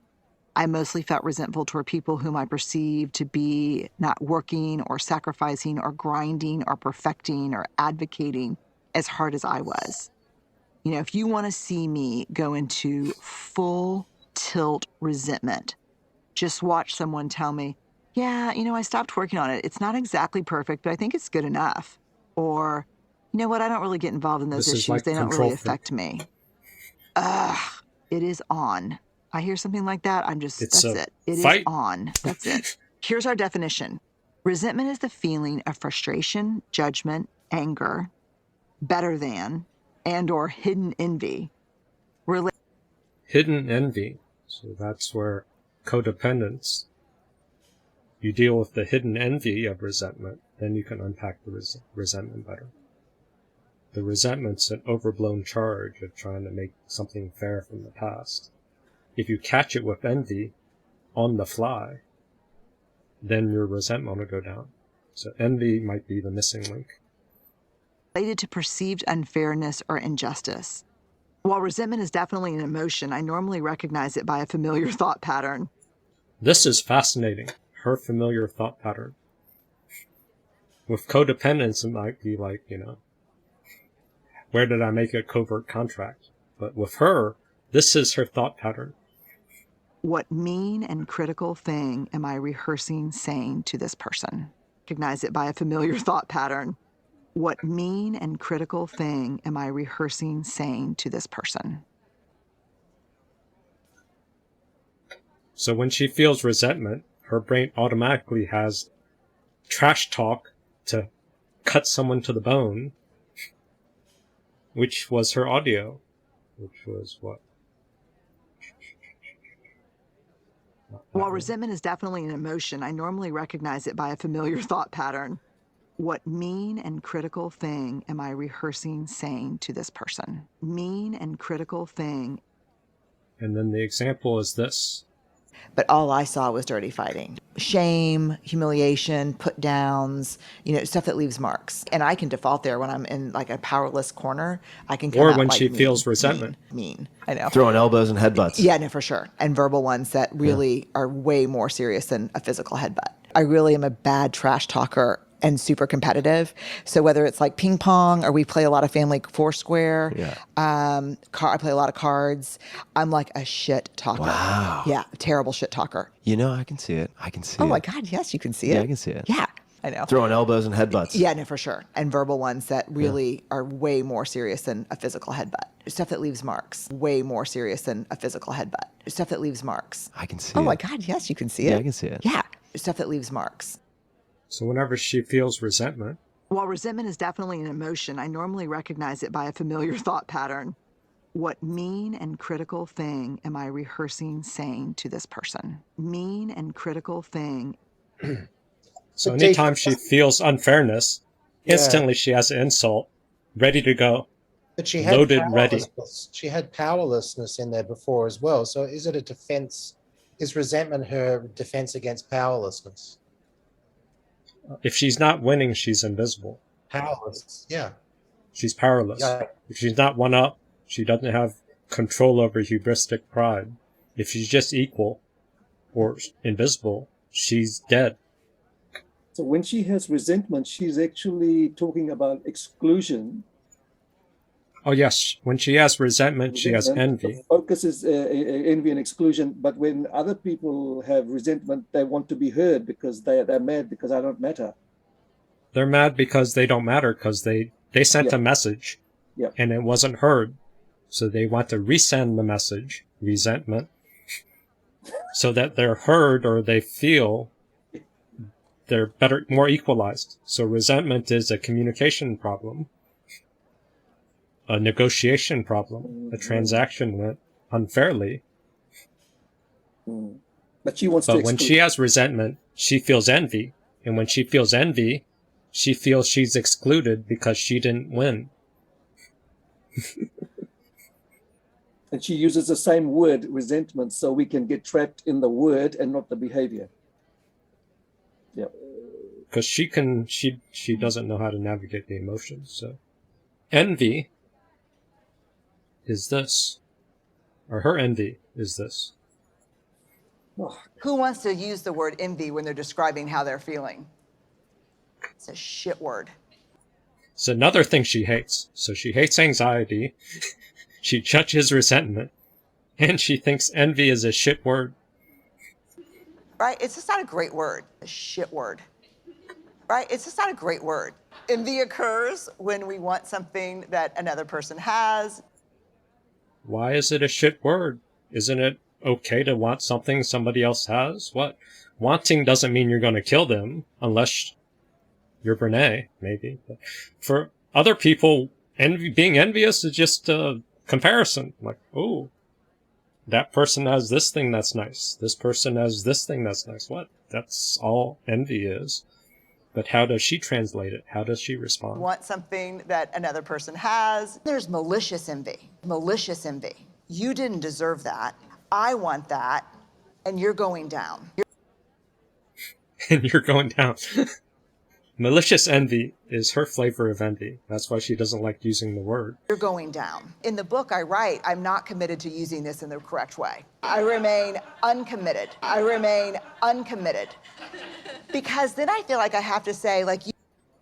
I mostly felt resentful toward people whom I perceived to be not working or sacrificing or grinding or perfecting or advocating as hard as I was. You know, if you want to see me go into full tilt resentment, just watch someone tell me, "Yeah, you know, I stopped working on it. It's not exactly perfect, but I think it's good enough." Or, "You know what, I don't really get involved in those This is issues. like They don't control really affect me." Ugh, it is on. I hear something like that, I'm just, It's that's a it. It is fight. on. That's it. Here's our definition. Resentment is the feeling of frustration, judgment, anger, better than, and or hidden envy. Hidden envy. So that's where codependence, you deal with the hidden envy of resentment, then you can unpack the resentment better. The resentment's an overblown charge of trying to make something fair from the past. If you catch it with envy on the fly, then your resentment will go down. So envy might be the missing link. Related to perceived unfairness or injustice. While resentment is definitely an emotion, I normally recognize it by a familiar thought pattern. This is fascinating. Her familiar thought pattern. With codependence, it might be like, you know, where did I make a covert contract? But with her, this is her thought pattern. What mean and critical thing am I rehearsing saying to this person? Recognize it by a familiar thought pattern. What mean and critical thing am I rehearsing saying to this person? So when she feels resentment, her brain automatically has trash talk to cut someone to the bone, which was her audio, which was what? While resentment is definitely an emotion, I normally recognize it by a familiar thought pattern. What mean and critical thing am I rehearsing saying to this person? Mean and critical thing. And then the example is this. But all I saw was dirty fighting. Shame, humiliation, put downs, you know, stuff that leaves marks. And I can default there when I'm in like a powerless corner. I can come Or out when like she mean, feels resentment. Mean. I know. Throwing elbows and headbutts. Yeah, no, for sure. And verbal ones that really are way more serious than a physical headbutt. I really am a bad trash talker and super competitive. So whether it's like ping pong or we play a lot of family foursquare, I play a lot of cards. I'm like a shit talker. Wow. Yeah, terrible shit talker. You know, I can see it. I can see it. Oh my God, yes, you can see it. Yeah, I can see it. Yeah, I know. Throwing elbows and headbutts. Yeah, no, for sure. And verbal ones that really are way more serious than a physical headbutt. Stuff that leaves marks. Way more serious than a physical headbutt. Stuff that leaves marks. I can see Oh it. my God, yes, you can see it. Yeah, I can see it. Yeah, stuff that leaves marks. So whenever she feels resentment. While resentment is definitely an emotion, I normally recognize it by a familiar thought pattern. What mean and critical thing am I rehearsing saying to this person? Mean and critical thing. So anytime she feels unfairness, instantly she has an insult ready to go. But she had loaded, ready. She had powerlessness in there before as well. So is it a defense? Is resentment her defense against powerlessness? If she's not winning, she's invisible. Powerless, yeah. She's powerless. Yeah. If she's not one up, she doesn't have control over hubristic pride. If she's just equal or invisible, she's dead. So when she has resentment, she's actually talking about exclusion. Oh yes, when she has resentment, she has envy. The focus is envy and exclusion, but when other people have resentment, they want to be heard because they're mad because I don't matter. They're mad because they don't matter, because they sent a message and it wasn't heard. So they want to resend the message, resentment, so that they're heard or they feel they're better, more equalized. So resentment is a communication problem, a negotiation problem. A transaction went unfairly. But she wants to But when she has resentment, she feels envy. And when she feels envy, she feels she's excluded because she didn't win. And she uses the same word, resentment, so we can get trapped in the word and not the behavior. Yeah. Because she doesn't know how to navigate the emotions. So envy is this. Or her envy is this. Who wants to use the word envy when they're describing how they're feeling? It's a shit word. It's another thing she hates. So she hates anxiety. She judges resentment. And she thinks envy is a shit word. Right? It's just not a great word. A shit word. Right? It's just not a great word. Envy occurs when we want something that another person has. Why is it a shit word? Isn't it okay to want something somebody else has? What? Wanting doesn't mean you're going to kill them, unless you're Brene, maybe. But for other people, being envious is just a comparison. Like, oh, that person has this thing that's nice. This person has this thing that's nice. What? That's all envy is. But how does she translate it? How does she respond? Want something that another person has. There's malicious envy. Malicious envy. You didn't deserve that. I want that. And you're going down. And you're going down. Malicious envy is her flavor of envy. That's why she doesn't like using the word. You're going down. In the book I write, I'm not committed to using this in the correct way. I remain uncommitted. I remain uncommitted. Because then I feel like I have to say, like, you.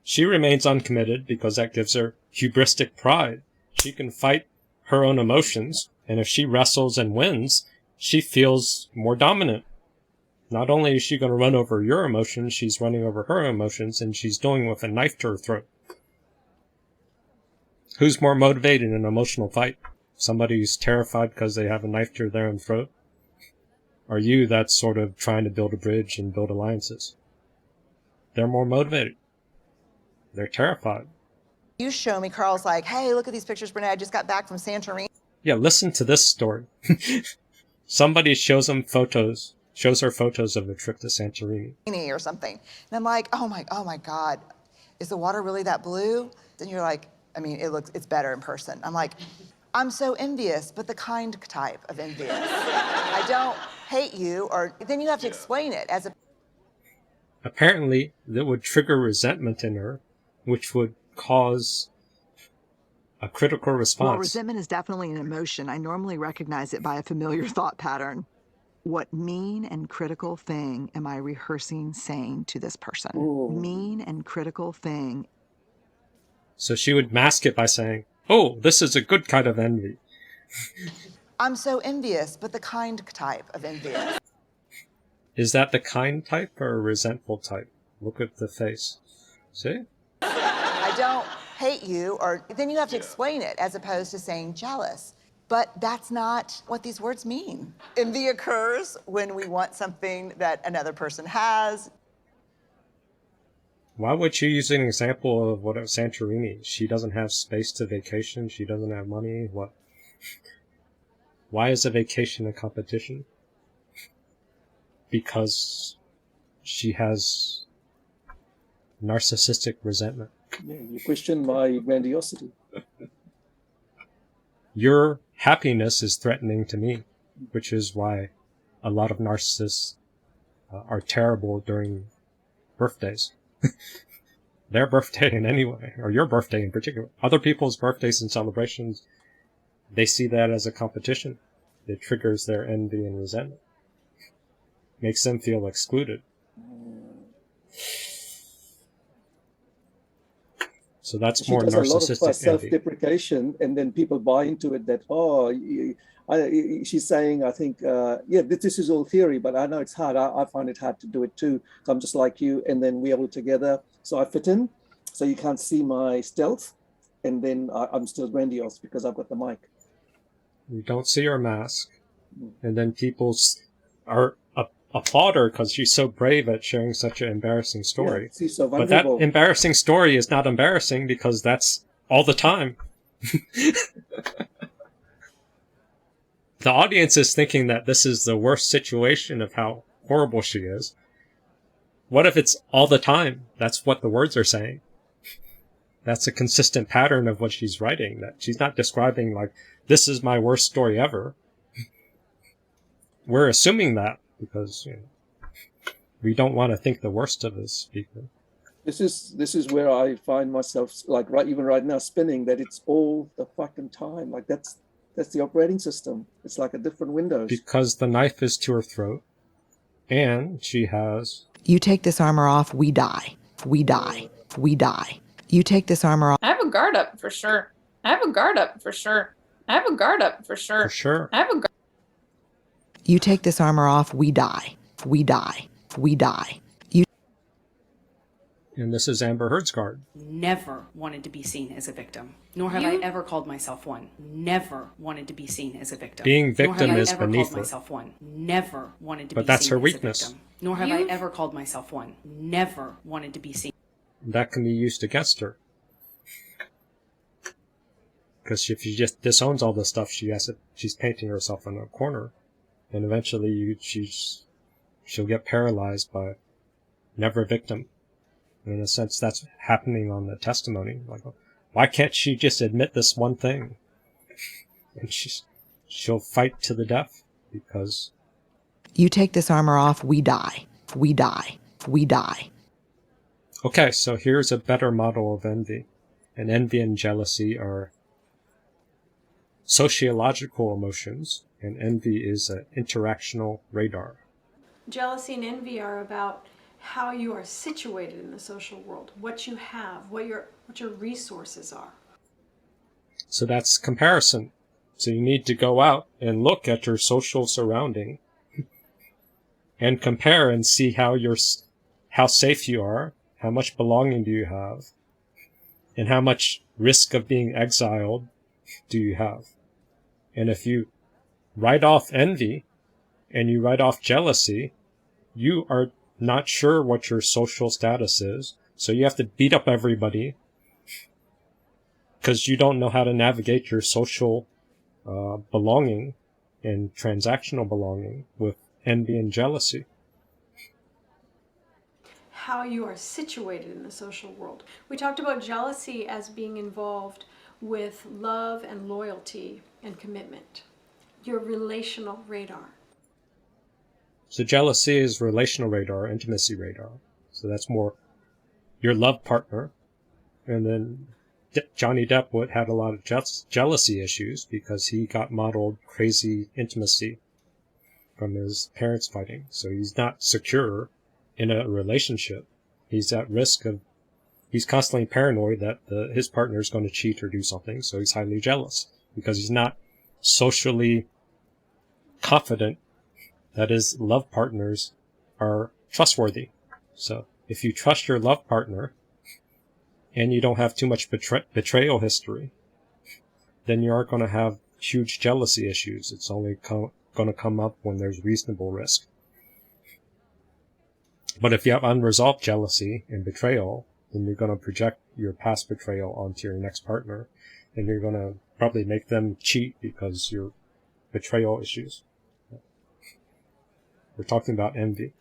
She remains uncommitted because that gives her hubristic pride. She can fight her own emotions, and if she wrestles and wins, she feels more dominant. Not only is she going to run over your emotions, she's running over her emotions, and she's doing it with a knife to her throat. Who's more motivated in an emotional fight? Somebody who's terrified because they have a knife to their own throat? Or you that's sort of trying to build a bridge and build alliances? They're more motivated. They're terrified. You show me, Carl's like, hey, look at these pictures, Brene. I just got back from Santorini. Yeah, listen to this story. Somebody shows her photos of a trip to Santorini. Or something. And I'm like, oh my God, is the water really that blue? And you're like, I mean, it's better in person. I'm like, I'm so envious, but the kind type of envious. I don't hate you, or then you have to explain it as a. Apparently, that would trigger resentment in her, which would cause a critical response. While resentment is definitely an emotion, I normally recognize it by a familiar thought pattern. What mean and critical thing am I rehearsing saying to this person? Ooh. Mean and critical thing. So she would mask it by saying, oh, this is a good kind of envy. I'm so envious, but the kind type of envious. Is that the kind type or a resentful type? Look at the face. See? I don't hate you, or then you have to explain it as opposed to saying jealous. But that's not what these words mean. Envy occurs when we want something that another person has. Why would you use an example of what at Santorini? She doesn't have space to vacation. She doesn't have money. What? Why is a vacation a competition? Because she has narcissistic resentment. Yeah, you question my grandiosity. Your happiness is threatening to me, which is why a lot of narcissists are terrible during birthdays. Their birthday in any way, or your birthday in particular. Other people's birthdays and celebrations, they see that as a competition. It triggers their envy and resentment. Makes them feel excluded. So that's she more does a lot of narcissistic envy. self-deprecation, and then people buy into it that, she's saying, I think, this is all theory, but I know it's hard. I find it hard to do it too. So I'm just like you, and then we're all together. So I fit in, so you can't see my stealth, and then I'm still grandiose because I've got the mic. You don't see her mask, and then people applaud her because she's so brave at sharing such an embarrassing story. Yeah, she's so but that vulnerable. embarrassing story is not embarrassing because that's all the time. The audience is thinking that this is the worst situation of how horrible she is. What if it's all the time? That's what the words are saying. That's a consistent pattern of what she's writing, that she's not describing like, this is my worst story ever. We're assuming that because we don't want to think the worst of this speaker. This is where I find myself, like even right now, spinning, that it's all the fucking time. Like that's the operating system. It's like a different Windows. Because the knife is to her throat, and she has... You take this armor off, we die. We die. We die. You take this armor off. I have a guard up for sure. I have a guard up for sure. I have a guard up for sure. For sure. I have a guard. You take this armor off, we die. We die. We die. And this is Amber Heard's guard. Never wanted to be seen as a victim, nor have I ever called myself one. Never wanted to be seen as a victim. Being victim is ever beneath called her. myself one. Never wanted to But be that's seen her as weakness. a victim, nor have I ever called myself one. Never wanted to be seen. That can be used against her. Because if she just disowns all the stuff she's painting herself in a corner, and eventually she'll get paralyzed by never a victim. And in a sense, that's happening on the testimony. Like, why can't she just admit this one thing? And she'll fight to the death because... You take this armor off, we die. We die. We die. Okay, so here's a better model of envy. And envy and jealousy are sociological emotions, and envy is an interactional radar. Jealousy and envy are about how you are situated in the social world, what you have, what your resources are. So that's comparison. So you need to go out and look at your social surrounding and compare and see how safe you are, how much belonging do you have, and how much risk of being exiled do you have. And if you write off envy and you write off jealousy, you are not sure what your social status is, so you have to beat up everybody because you don't know how to navigate your social belonging and transactional belonging with envy and jealousy. How you are situated in the social world. We talked about jealousy as being involved with love and loyalty and commitment. Your relational radar. So jealousy is relational radar, intimacy radar. So that's more your love partner. And then Johnny Depp had a lot of jealousy issues because he got modeled crazy intimacy from his parents fighting. So he's not secure in a relationship. He's at risk of, he's constantly paranoid that his partner is going to cheat or do something. So he's highly jealous because he's not socially confident that his love partners are trustworthy. So if you trust your love partner and you don't have too much betrayal history, then you aren't going to have huge jealousy issues. It's only going to come up when there's reasonable risk. But if you have unresolved jealousy and betrayal, then you're going to project your past betrayal onto your next partner, and you're going to probably make them cheat because your betrayal issues. We're talking about envy.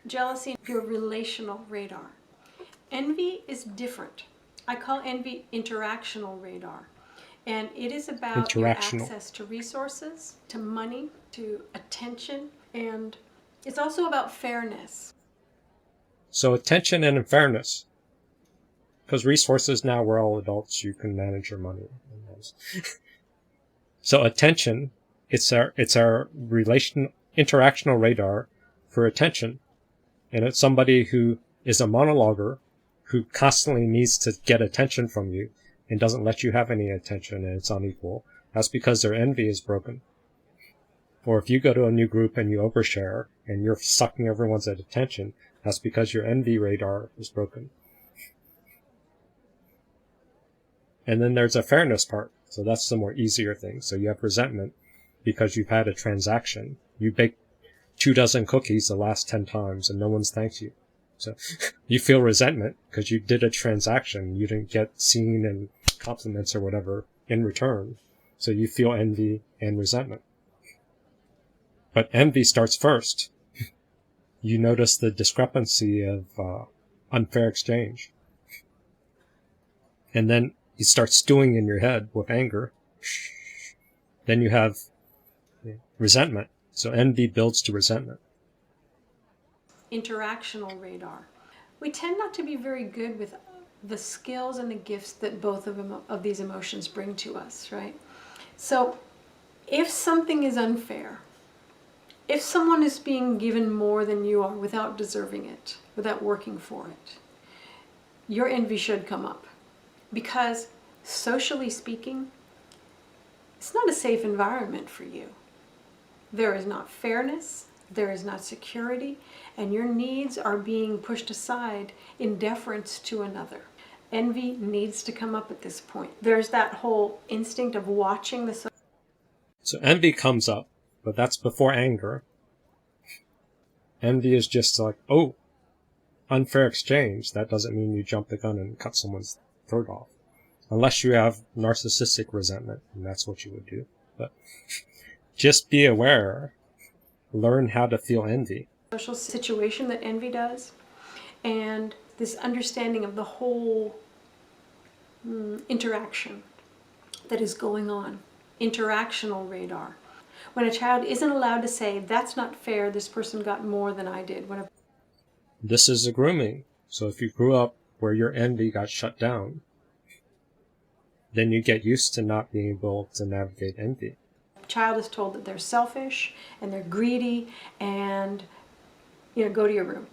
Jealousy, your relational radar. Envy is different. I call envy interactional radar. And it is about your access to resources, to money, to attention, and it's also about fairness. So attention and fairness. Because resources, now we're all adults, you can manage your money. So attention, it's our interactional radar for attention. And it's somebody who is a monologuer who constantly needs to get attention from you and doesn't let you have any attention and it's unequal, that's because their envy is broken. Or if you go to a new group and you overshare and you're sucking everyone's attention, that's because your envy radar is broken. And then there's a fairness part. So that's the more easier thing. So you have resentment because you've had a transaction. You baked 24 cookies the last 10 times and no one's thanked you. So you feel resentment because you did a transaction. You didn't get seen and compliments or whatever in return. So you feel envy and resentment. But envy starts first. You notice the discrepancy of unfair exchange. And then you start stewing in your head with anger. Then you have resentment. So envy builds to resentment. Interactional radar. We tend not to be very good with the skills and the gifts that both of these emotions bring to us, right? So if something is unfair, if someone is being given more than you are without deserving it, without working for it, your envy should come up. Because socially speaking, it's not a safe environment for you. There is not fairness, there is not security, and your needs are being pushed aside in deference to another. Envy needs to come up at this point. There's that whole instinct of watching the... So envy comes up, but that's before anger. Envy is just like, oh, unfair exchange. That doesn't mean you jump the gun and cut someone's throat off. Unless you have narcissistic resentment, and that's what you would do. But just be aware. Learn how to feel envy. Social situation that envy does, and this understanding of the whole interaction that is going on. Interactional radar. When a child isn't allowed to say, that's not fair, this person got more than I did. This is a grooming. So if you grew up where your envy got shut down, then you get used to not being able to navigate envy. A child is told that they're selfish and they're greedy and, go to your room.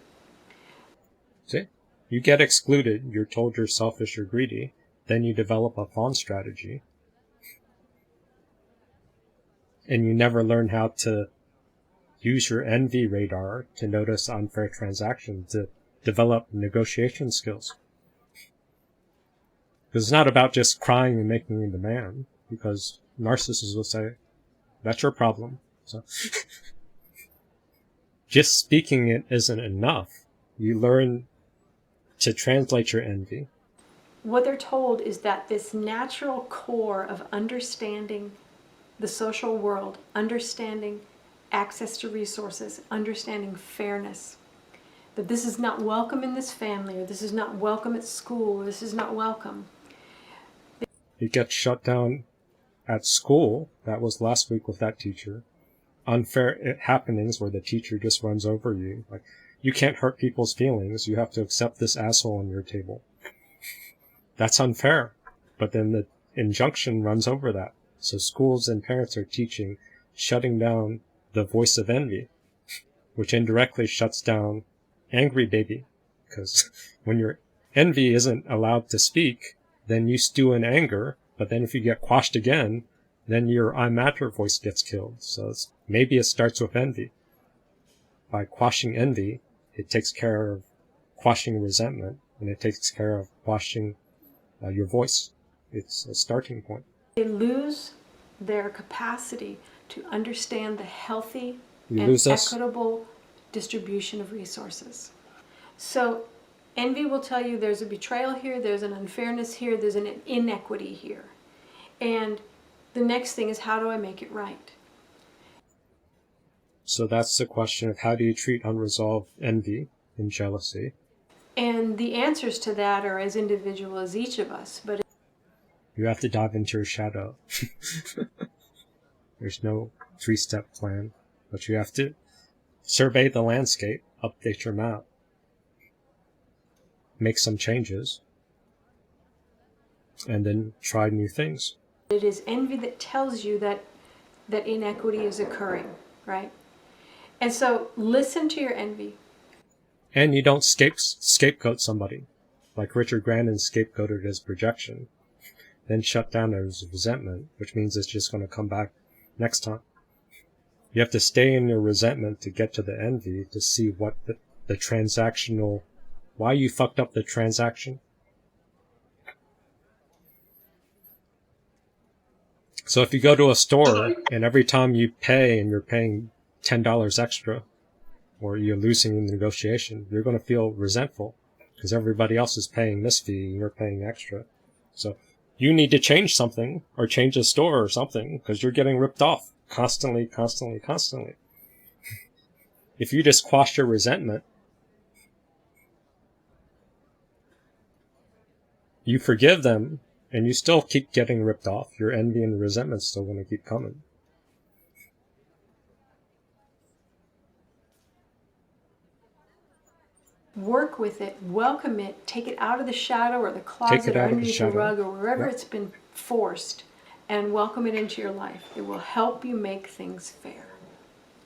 See? You get excluded, you're told you're selfish or greedy, then you develop a fawn strategy. And you never learn how to use your envy radar to notice unfair transactions, to develop negotiation skills. Because it's not about just crying and making a demand, because narcissists will say, that's your problem. So just speaking it isn't enough. You learn to translate your envy. What they're told is that this natural core of understanding the social world, understanding access to resources, understanding fairness, that this is not welcome in this family, or this is not welcome at school, or this is not welcome. It gets shut down at school. That was last week with that teacher. Unfair happenings where the teacher just runs over you. Like, you can't hurt people's feelings. You have to accept this asshole on your table. That's unfair. But then the injunction runs over that. So schools and parents are teaching shutting down the voice of envy, which indirectly shuts down angry baby. Because when your envy isn't allowed to speak, then you stew in anger, but then if you get quashed again, then your I'm matter voice gets killed. So maybe it starts with envy. By quashing envy, it takes care of quashing resentment, and it takes care of quashing your voice. It's a starting point. They lose their capacity to understand the healthy and equitable distribution of resources. So envy will tell you there's a betrayal here, there's an unfairness here, there's an inequity here. And the next thing is, how do I make it right? So that's the question of how do you treat unresolved envy and jealousy? And the answers to that are as individual as each of us, but you have to dive into your shadow. There's no 3-step plan, but you have to survey the landscape, update your map, make some changes, and then try new things. It is envy that tells you that inequity is occurring, right? And so listen to your envy. And you don't scapegoat somebody. like Richard Grandin scapegoated his projection, then shut down his resentment, which means it's just going to come back next time. You have to stay in your resentment to get to the envy to see what the transactional, why you fucked up the transaction. So if you go to a store and every time you pay and you're paying $10 extra, or you're losing in the negotiation, you're going to feel resentful because everybody else is paying this fee and you're paying extra. So you need to change something or change a store or something because you're getting ripped off constantly. If you just quash your resentment, you forgive them and you still keep getting ripped off, your envy and resentment's still going to keep coming. Work with it, welcome it, take it out of the shadow or the closet or underneath the rug or wherever it's been forced, and welcome it into your life. It will help you make things fair.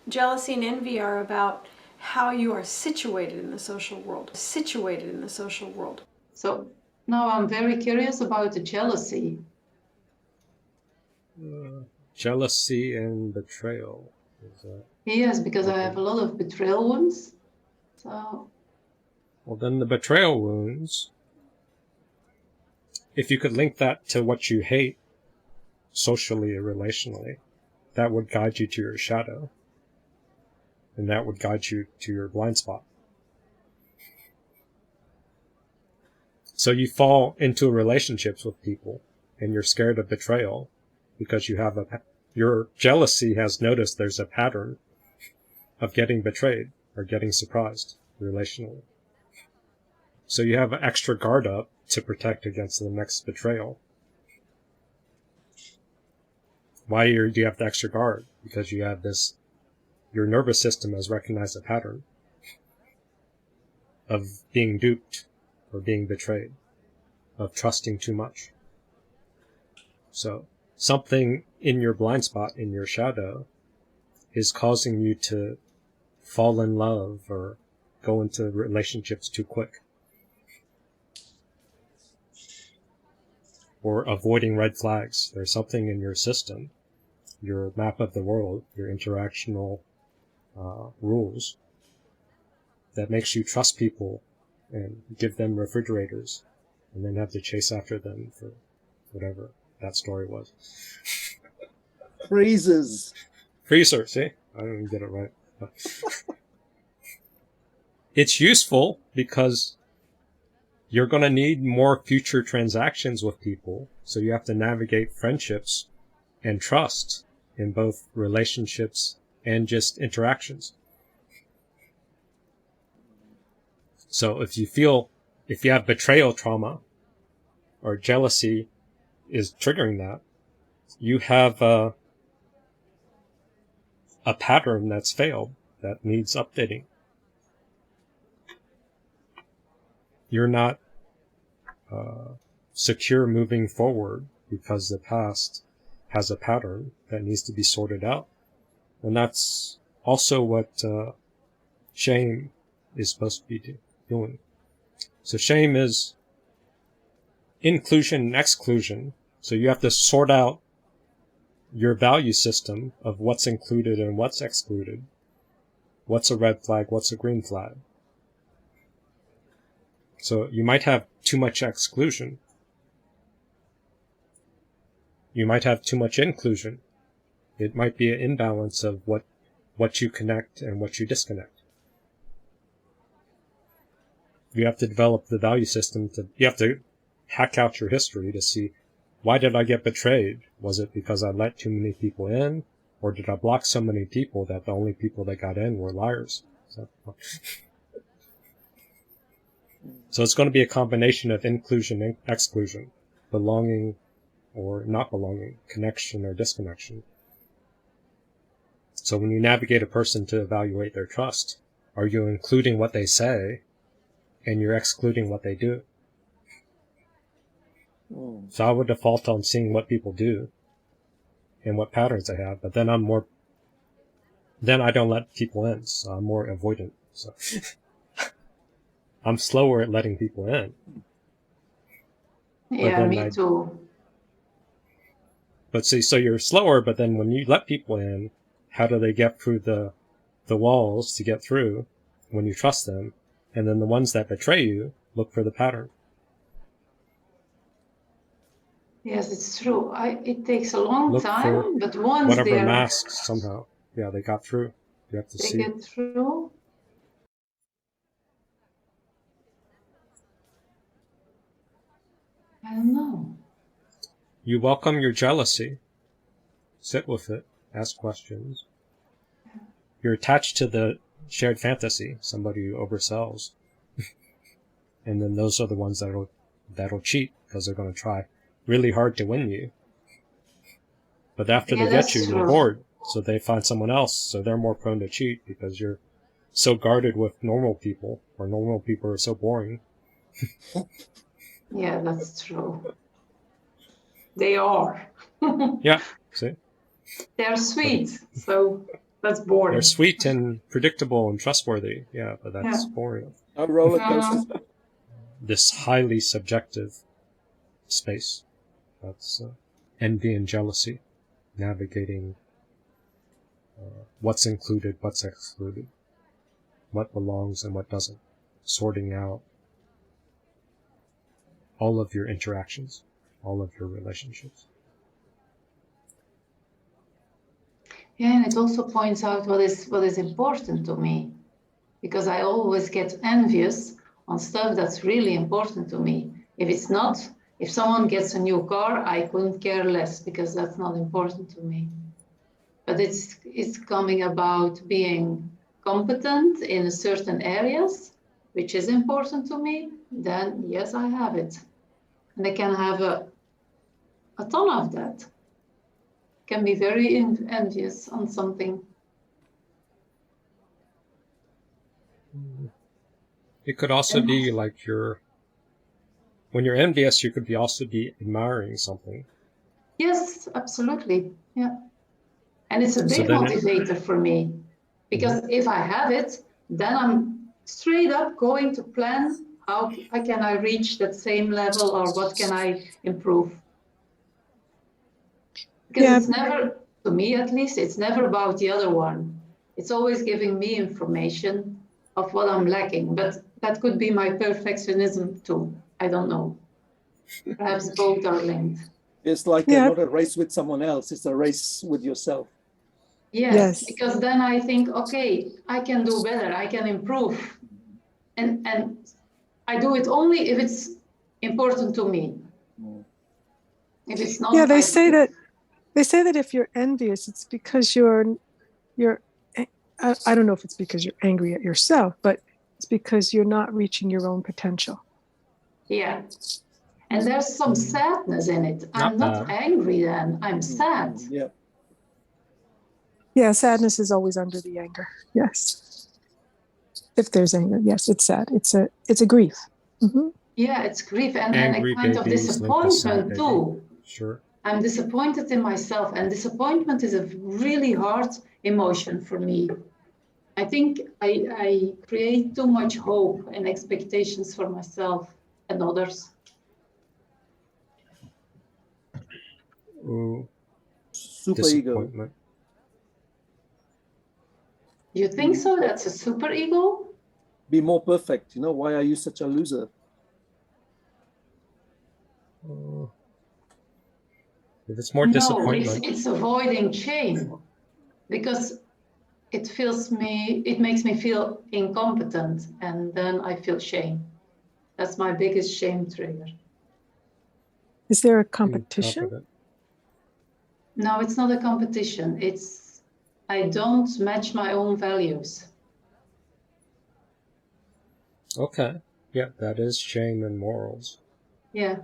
Jealousy and envy are about how you are situated in the social world. So now I'm very curious about the jealousy. Jealousy and betrayal. Yes, because I have a lot of betrayal wounds. So. Well, then the betrayal wounds, if you could link that to what you hate socially or relationally, that would guide you to your shadow. And that would guide you to your blind spot. So you fall into relationships with people and you're scared of betrayal because you have your jealousy has noticed there's a pattern of getting betrayed or getting surprised relationally. So you have an extra guard up to protect against the next betrayal. Why do you have the extra guard? Because you have this, your nervous system has recognized a pattern of being duped or being betrayed, of trusting too much. So something in your blind spot, in your shadow, is causing you to fall in love or go into relationships too quick. Or avoiding red flags. There's something in your system, your map of the world, your interactional rules, that makes you trust people and give them refrigerators and then have to chase after them for whatever that story was. Freezers. Freezer, see? I didn't get it right. It's useful because you're going to need more future transactions with people, so you have to navigate friendships and trust in both relationships and just interactions. So if you have betrayal trauma or jealousy is triggering that, you have a pattern that's failed that needs updating. You're not secure moving forward because the past has a pattern that needs to be sorted out. And that's also what shame is supposed to be doing. So shame is inclusion and exclusion. So you have to sort out your value system of what's included and what's excluded. What's a red flag, what's a green flag. So you might have too much exclusion. You might have too much inclusion. It might be an imbalance of what you connect and what you disconnect. You have to develop the value system you have to hack out your history to see, why did I get betrayed? Was it because I let too many people in? Or did I block so many people that the only people that got in were liars? So it's going to be a combination of inclusion and exclusion, belonging or not belonging, connection or disconnection. So when you navigate a person to evaluate their trust, are you including what they say and you're excluding what they do? So I would default on seeing what people do and what patterns they have, but then I don't let people in, so I'm more avoidant. So I'm slower at letting people in Yeah, me too. But see, so you're slower, but then when you let people in, how do they get through the walls to get through when you trust them? And then the ones that betray you, look for the pattern. Yes, it's true. It takes a long time, but once whatever masks somehow. Yeah, they got through. You have to they see. get through. I don't know. You welcome your jealousy. Sit with it. Ask questions. You're attached to the shared fantasy, somebody who oversells. And then those are the ones that'll cheat because they're going to try really hard to win you. But after they get you, you're bored. So they find someone else. So they're more prone to cheat because you're so guarded with normal people, or normal people are so boring. Yeah, that's true. They are. Yeah, see? They're sweet, so that's boring. They're sweet and predictable and trustworthy. Yeah, but that's boring. A roller coaster. This highly subjective space. That's envy and jealousy, navigating what's included, what's excluded, what belongs and what doesn't, sorting out all of your interactions, all of your relationships. Yeah, and it also points out what is important to me, because I always get envious on stuff that's really important to me. If it's not, if someone gets a new car, I couldn't care less because that's not important to me. But it's coming about being competent in certain areas, which is important to me, then yes, I have it. And I can have a ton of that. Can be very envious on something. It could also be like when you're envious, you could also be admiring something. Yes, absolutely. Yeah. And it's a big motivator for me, because if I have it, then I'm straight up going to plan how can I reach that same level, or what can I improve? Because it's never, to me at least, it's never about the other one. It's always giving me information of what I'm lacking, but that could be my perfectionism too. I don't know. Perhaps both are linked. It's like not a race with someone else, it's a race with yourself. Yes, because then I think, okay, I can do better, I can improve. And I do it only if it's important to me. If it's not, they say that if you're envious, it's because you're I don't know if it's because you're angry at yourself, but it's because you're not reaching your own potential. Yeah. And there's some sadness in it. I'm not angry then, I'm sad. Yeah. Yeah, sadness is always under the anger. Yes. If there's anger, yes, it's sad. It's a grief. Mm-hmm. Yeah, it's grief and a kind of disappointment too. Sure. I'm disappointed in myself, and disappointment is a really hard emotion for me. I think I create too much hope and expectations for myself and others. Ooh. Super ego. You think so? That's a super ego? Be more perfect. Why are you such a loser? If it's more disappointment. No, it's avoiding shame, because it makes me feel incompetent, and then I feel shame. That's my biggest shame trigger. Is there a competition? No, it's not a competition. I don't match my own values. Okay. Yeah, that is shame and morals. Yeah.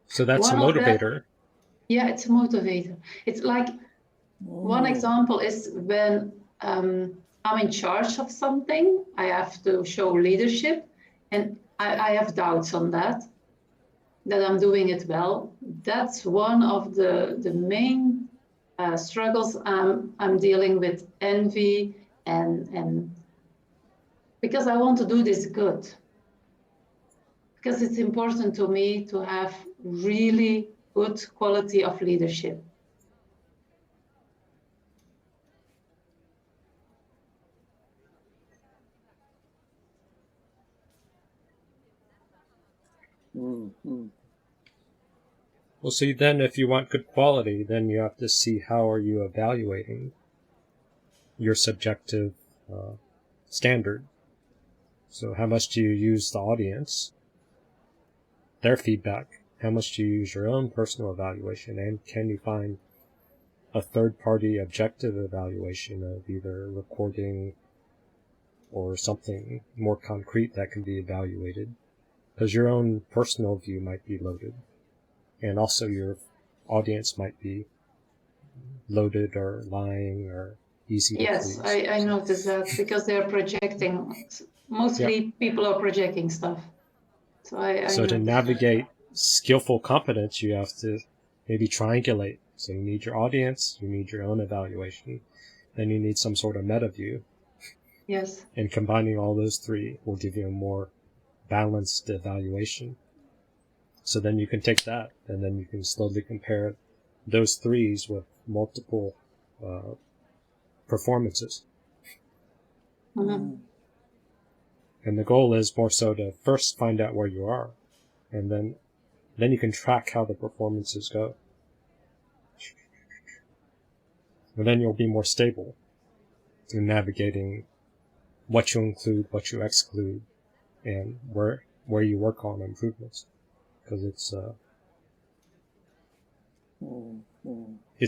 So that's a motivator. Yeah, it's a motivator. It's like, one example is when I'm in charge of something, I have to show leadership, and I have doubts on that I'm doing it well. That's one of the main struggles I'm dealing with, envy, and because I want to do this good. Because it's important to me to have really good quality of leadership. Mm-hmm. Well, see, then if you want good quality, then you have to see how are you evaluating your subjective standard. So how much do you use the audience, their feedback? How much do you use your own personal evaluation? And can you find a third-party objective evaluation of either recording or something more concrete that can be evaluated? Because your own personal view might be loaded, and also your audience might be loaded or lying or easy to Yes, please. I noticed that because they're projecting. Mostly people are projecting stuff. So So to noticed navigate skillful competence, you have to maybe triangulate. So you need your audience, you need your own evaluation, then you need some sort of meta view. Yes. And combining all those three will give you a more balanced evaluation. So then you can take that, and then you can slowly compare those threes with multiple performances. Mm-hmm. And the goal is more so to first find out where you are, and then you can track how the performances go. And then you'll be more stable in navigating what you include, what you exclude, and where you work on improvements. Because it's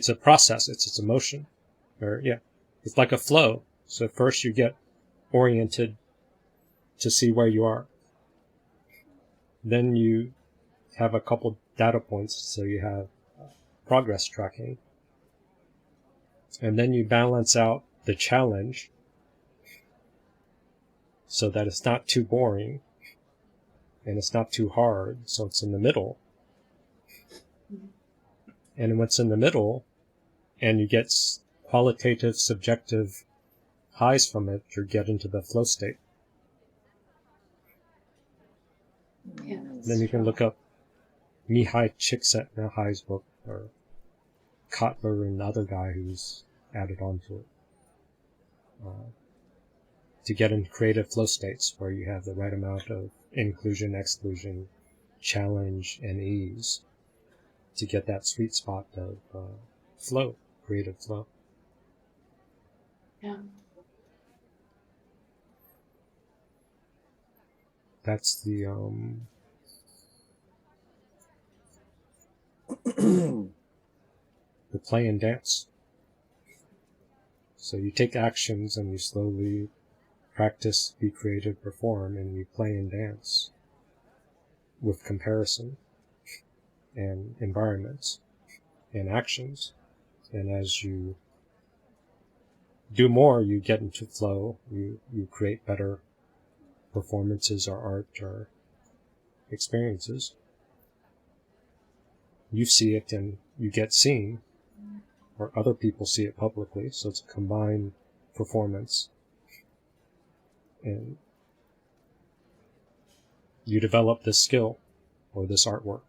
a process, it's a motion. It's like a flow. So first you get oriented to see where you are. Then you have a couple data points, so you have progress tracking. And then you balance out the challenge so that it's not too boring and it's not too hard, so it's in the middle. And when it's in the middle and you get qualitative, subjective highs from it, you get into the flow state. Yeah, Then you can look up Mihai Csikszentmihalyi's book, or Kotler and the other guy who's added on to it, to get in creative flow states where you have the right amount of inclusion, exclusion, challenge, and ease to get that sweet spot of flow, creative flow. Yeah. That's the the play and dance. So you take actions and you slowly practice, be creative, perform, and you play and dance with comparison and environments and actions. And as you do more, you get into flow, you create better performances or art or experiences. You see it and you get seen, or other people see it publicly, so it's a combined performance. And you develop this skill or this artwork.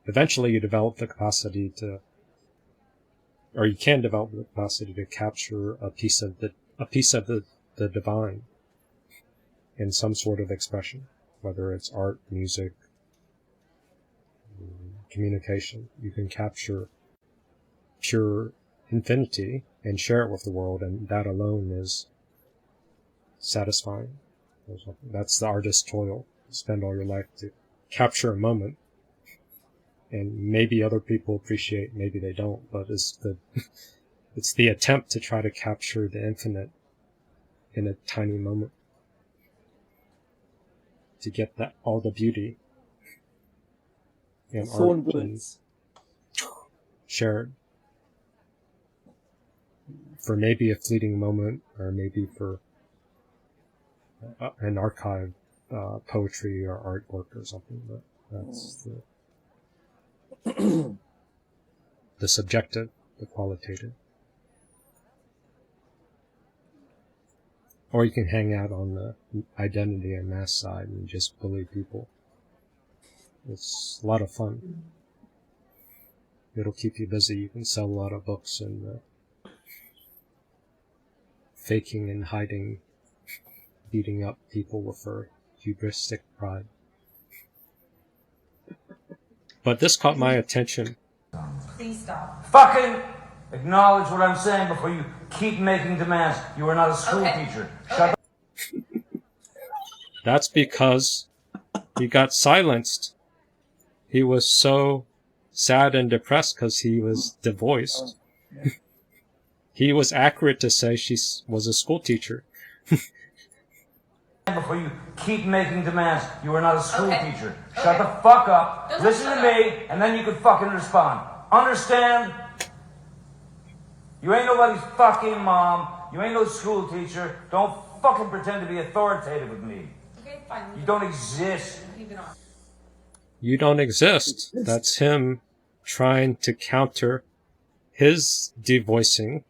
Eventually you develop the capacity to, or you can develop the capacity to capture a piece of the divine in some sort of expression, whether it's art, music, communication. You can capture pure infinity and share it with the world, and that alone is satisfying. That's the artist's toil. Spend all your life to capture a moment, and maybe other people appreciate, maybe they don't, but it's the attempt to try to capture the infinite in a tiny moment, to get that all the beauty and art and shared for maybe a fleeting moment, or maybe for an archive poetry or artwork or something. But that's the subjective, the qualitative. Or you can hang out on the identity and mass side and just bully people. It's a lot of fun. It'll keep you busy. You can sell a lot of books and faking and hiding, beating up people with her hubristic pride. But this caught my attention. Please stop. Fucking acknowledge what I'm saying before you keep making demands. You are not a school teacher. Shut the That's because he got silenced. He was so sad and depressed because he was divorced. He was accurate to say she was a school teacher. before you keep making demands. You are not a school teacher. Shut the fuck up. Listen to me, and then you can fucking respond. Understand? You ain't nobody's fucking mom. You ain't no school teacher. Don't fucking pretend to be authoritative with me. Okay, fine. You don't exist. You don't exist. That's him trying to counter his devoicing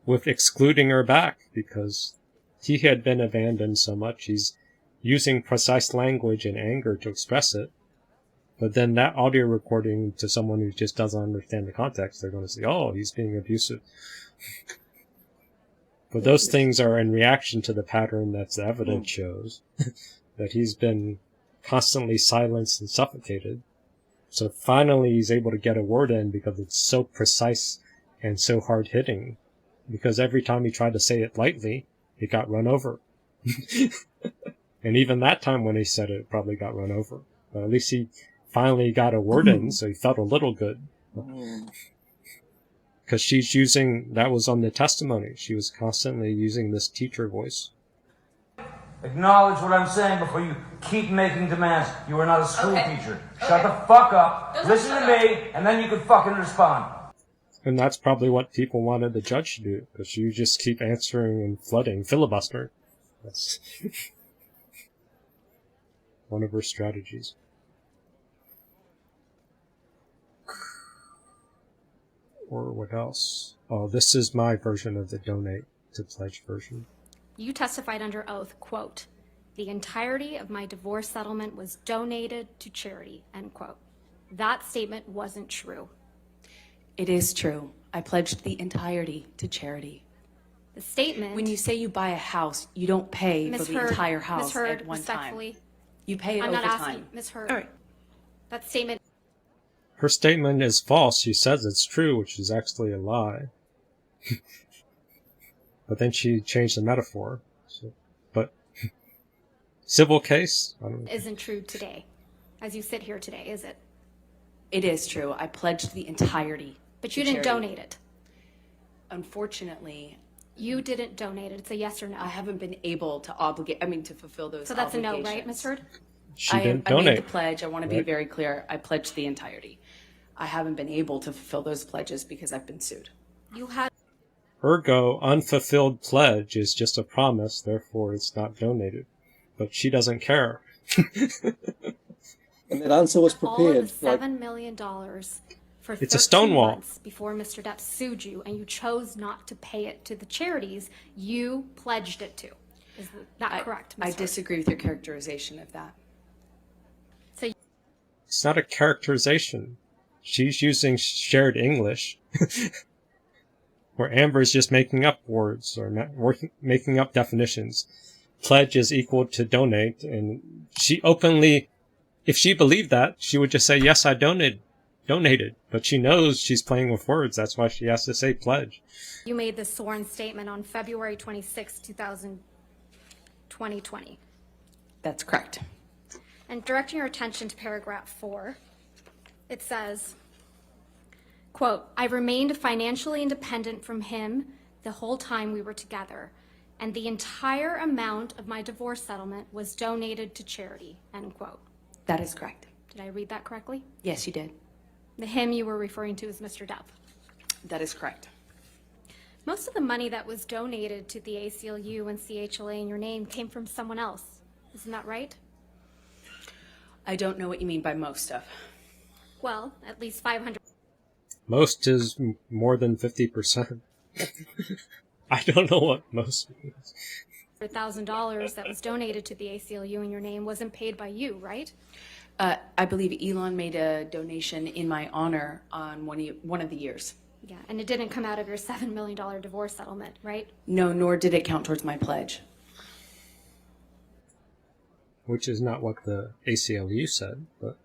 with excluding her back because he had been abandoned so much. He's using precise language and anger to express it. But then that audio recording to someone who just doesn't understand the context, they're going to say, oh, he's being abusive. But those things are in reaction to the pattern that the evidence shows, that he's been constantly silenced and suffocated. So finally he's able to get a word in because it's so precise and so hard-hitting. Because every time he tried to say it lightly, it got run over. And even that time when he said it, it probably got run over. But at least he finally got a word in, so he felt a little good. Because she's using, that was on the testimony, she was constantly using this teacher voice. Acknowledge what I'm saying before you keep making demands. You are not a school teacher. Shut the fuck up. Listen to me, and then you can fucking respond. And that's probably what people wanted the judge to do, because you just keep answering and flooding, filibuster. That's one of her strategies. Or what else? Oh, this is my version of the donate to pledge version. You testified under oath, quote, the entirety of my divorce settlement was donated to charity, end quote. That statement wasn't true. It is true. I pledged the entirety to charity. The statement... When you say you buy a house, you don't pay Ms. for the Hurd, entire Ms. house Hurd, at one respectfully, time. You pay it I'm over not time. asking, Ms. Hurd. All right. That statement... Her statement is false. She says it's true, which is actually a lie. But then she changed the metaphor. So, but civil case? I don't know. Isn't true today, as you sit here today, is it? It is true. I pledged the entirety. But you to didn't charity. donate it. Unfortunately, you didn't donate it. It's a yes or no. I haven't been able to to fulfill those So that's obligations. a no, right, Ms. Hurd? She didn't donate. I made the pledge. I want to be Right. very clear. I pledged the entirety. I haven't been able to fulfill those pledges because I've been sued. You had... Ergo, unfulfilled pledge is just a promise, therefore it's not donated. But she doesn't care. And that answer was all prepared. of the $7 million for It's a 13 Stonewall. months before Mr. Depp sued you, and you chose not to pay it to the charities you pledged it to. Is that correct, Ms. I Hurd? disagree with your characterization of that. So It's not a characterization. She's using shared English. Where Amber's just making up words or making up definitions. Pledge is equal to donate, and she openly, if she believed that, she would just say, yes, I donated. But she knows she's playing with words. That's why she has to say pledge. you made this sworn statement on February 26, 2020. That's correct. And directing your attention to paragraph 4, it says, quote, I remained financially independent from him the whole time we were together, and the entire amount of my divorce settlement was donated to charity, end quote. That is correct. Did I read that correctly? Yes, you did. The him you were referring to is Mr. Depp. That is correct. Most of the money that was donated to the ACLU and CHLA in your name came from someone else. Isn't that right? I don't know what you mean by most of. Well, at least 500. Most is more than 50%. I don't know what most means. $1,000 that was donated to the ACLU in your name wasn't paid by you, right? I believe Elon made a donation in my honor on one of the years. Yeah, and it didn't come out of your $7 million divorce settlement, right? No, nor did it count towards my pledge. Which is not what the ACLU said, but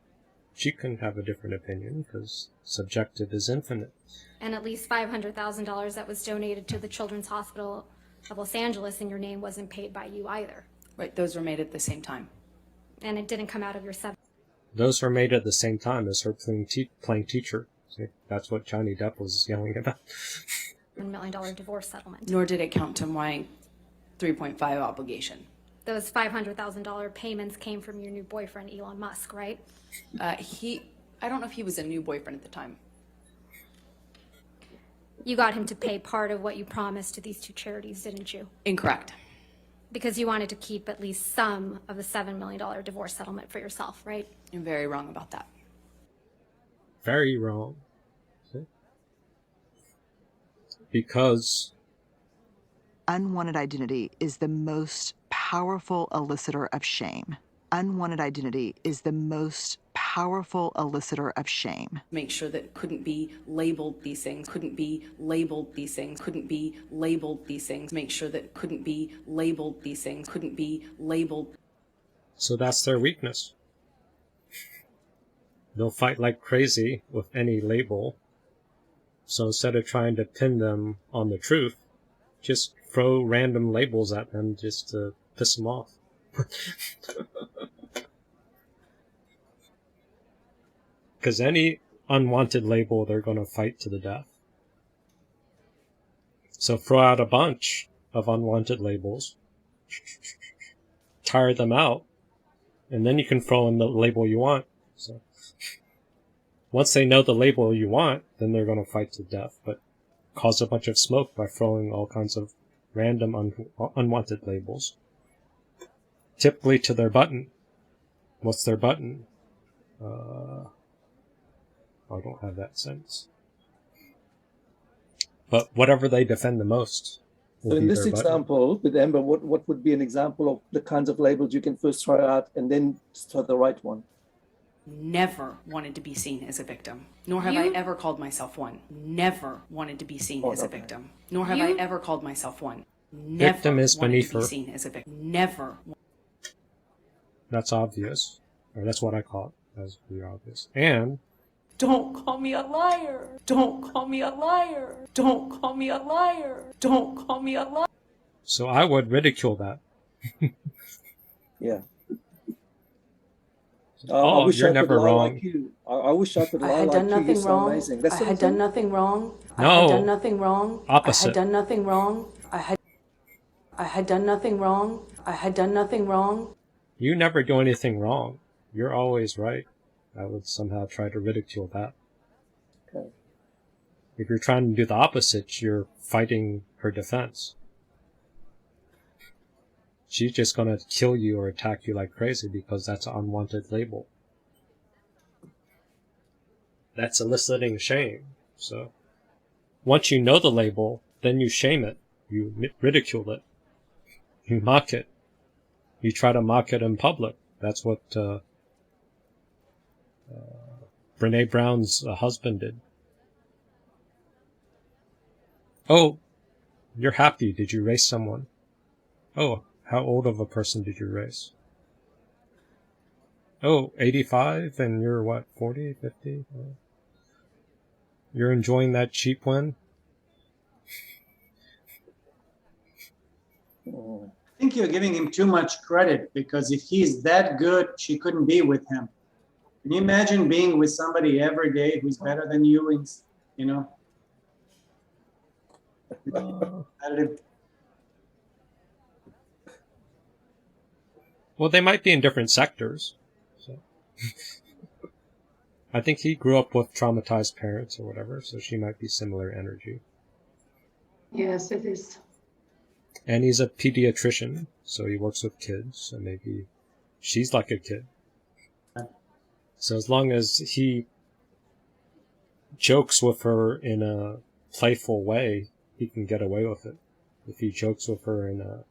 she couldn't have a different opinion because subjective is infinite. And at least $500,000 that was donated to the Children's Hospital of Los Angeles in your name wasn't paid by you either. Right, those were made at the same time. And it didn't come out of your Those were made at the same time as her playing teacher. See, that's what Johnny Depp was yelling about. $1 million divorce settlement. Nor did it count to my 3.5 obligation. Those $500,000 payments came from your new boyfriend, Elon Musk, right? I don't know if he was a new boyfriend at the time. You got him to pay part of what you promised to these two charities, didn't you? Incorrect. Because you wanted to keep at least some of the $7 million divorce settlement for yourself, right? You're very wrong about that. Very wrong. See? Because unwanted identity is the most powerful elicitor of shame. Unwanted identity is the most powerful elicitor of shame. Make sure that couldn't be labeled these things, couldn't be labeled these things, couldn't be labeled these things. Make sure that couldn't be labeled these things, couldn't be labeled. So that's their weakness. They'll fight like crazy with any label. So instead of trying to pin them on the truth, just throw random labels at them just to piss them off. Because any unwanted label, they're going to fight to the death. So throw out a bunch of unwanted labels, tire them out, and then you can throw in the label you want. So once they know the label you want, then they're going to fight to death, but cause a bunch of smoke by throwing all kinds of random unwanted labels. Typically to their button. What's their button? I don't have that sense. But whatever they defend the most. So in this example with Amber, what would be an example of the kinds of labels you can first try out and then throw the right one? Never wanted to be seen as a victim, nor have I ever called myself one. Never wanted to be seen as a victim, nor have I ever called myself one. Never victim is beneath her. Wanted to be seen as a victim. Never. That's obvious, or that's what I call it, as pretty obvious. And don't call me a liar. Don't call me a liar. Don't call me a liar. Don't call me a liar. So I would ridicule that. Yeah. Oh, I wish you're I never could lie wrong. like you. I wish I could lie I had like done you. nothing You're so wrong. amazing. That's I had done nothing wrong. No. I had done nothing wrong. Opposite. I had done nothing wrong. I had done nothing wrong. I had done nothing wrong. You never do anything wrong. You're always right. I would somehow try to ridicule that. Okay. If you're trying to do the opposite, you're fighting her defense. She's just going to kill you or attack you like crazy because that's an unwanted label. That's eliciting shame. So once you know the label, then you shame it. You ridicule it. You mock it. You try to mock it in public. That's what Brene Brown's husband did. Oh, you're happy. Did you race someone? Oh, how old of a person did you race? Oh, 85 and you're what, 40, 50? You're enjoying that cheap win? I think you're giving him too much credit, because if he's that good, she couldn't be with him. Can you imagine being with somebody every day who's better than you in, you know? Well, they might be in different sectors. So. I think he grew up with traumatized parents or whatever, so she might be similar energy. Yes, it is. And he's a pediatrician, so he works with kids, so maybe she's like a kid. So as long as he jokes with her in a playful way, he can get away with it. if he jokes with her in a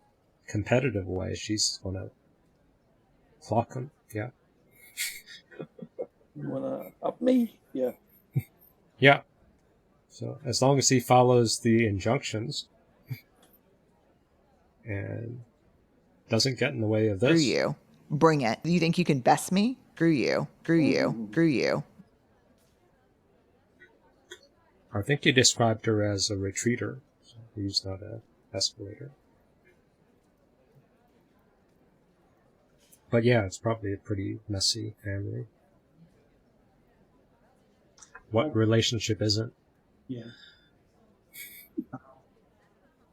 competitive way, she's gonna clock him. Yeah. You wanna up me? Yeah. Yeah. So as long as he follows the injunctions and doesn't get in the way of this. Screw you. Bring it. You think you can best me? Screw you. Screw you. Screw you. I think you described her as a retreater. So he's not an escalator. But yeah, it's probably a pretty messy family. What relationship isn't? Yeah.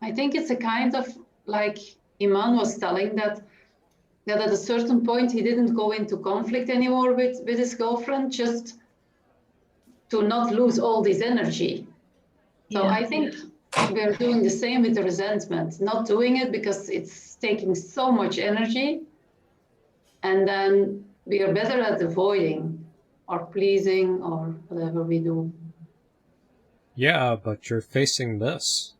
I think it's a kind of like Iman was telling that at a certain point he didn't go into conflict anymore with his girlfriend, just to not lose all this energy. So I think we're doing the same with the resentment, not doing it because it's taking so much energy. And then we are better at avoiding or pleasing or whatever we do. Yeah, but you're facing this.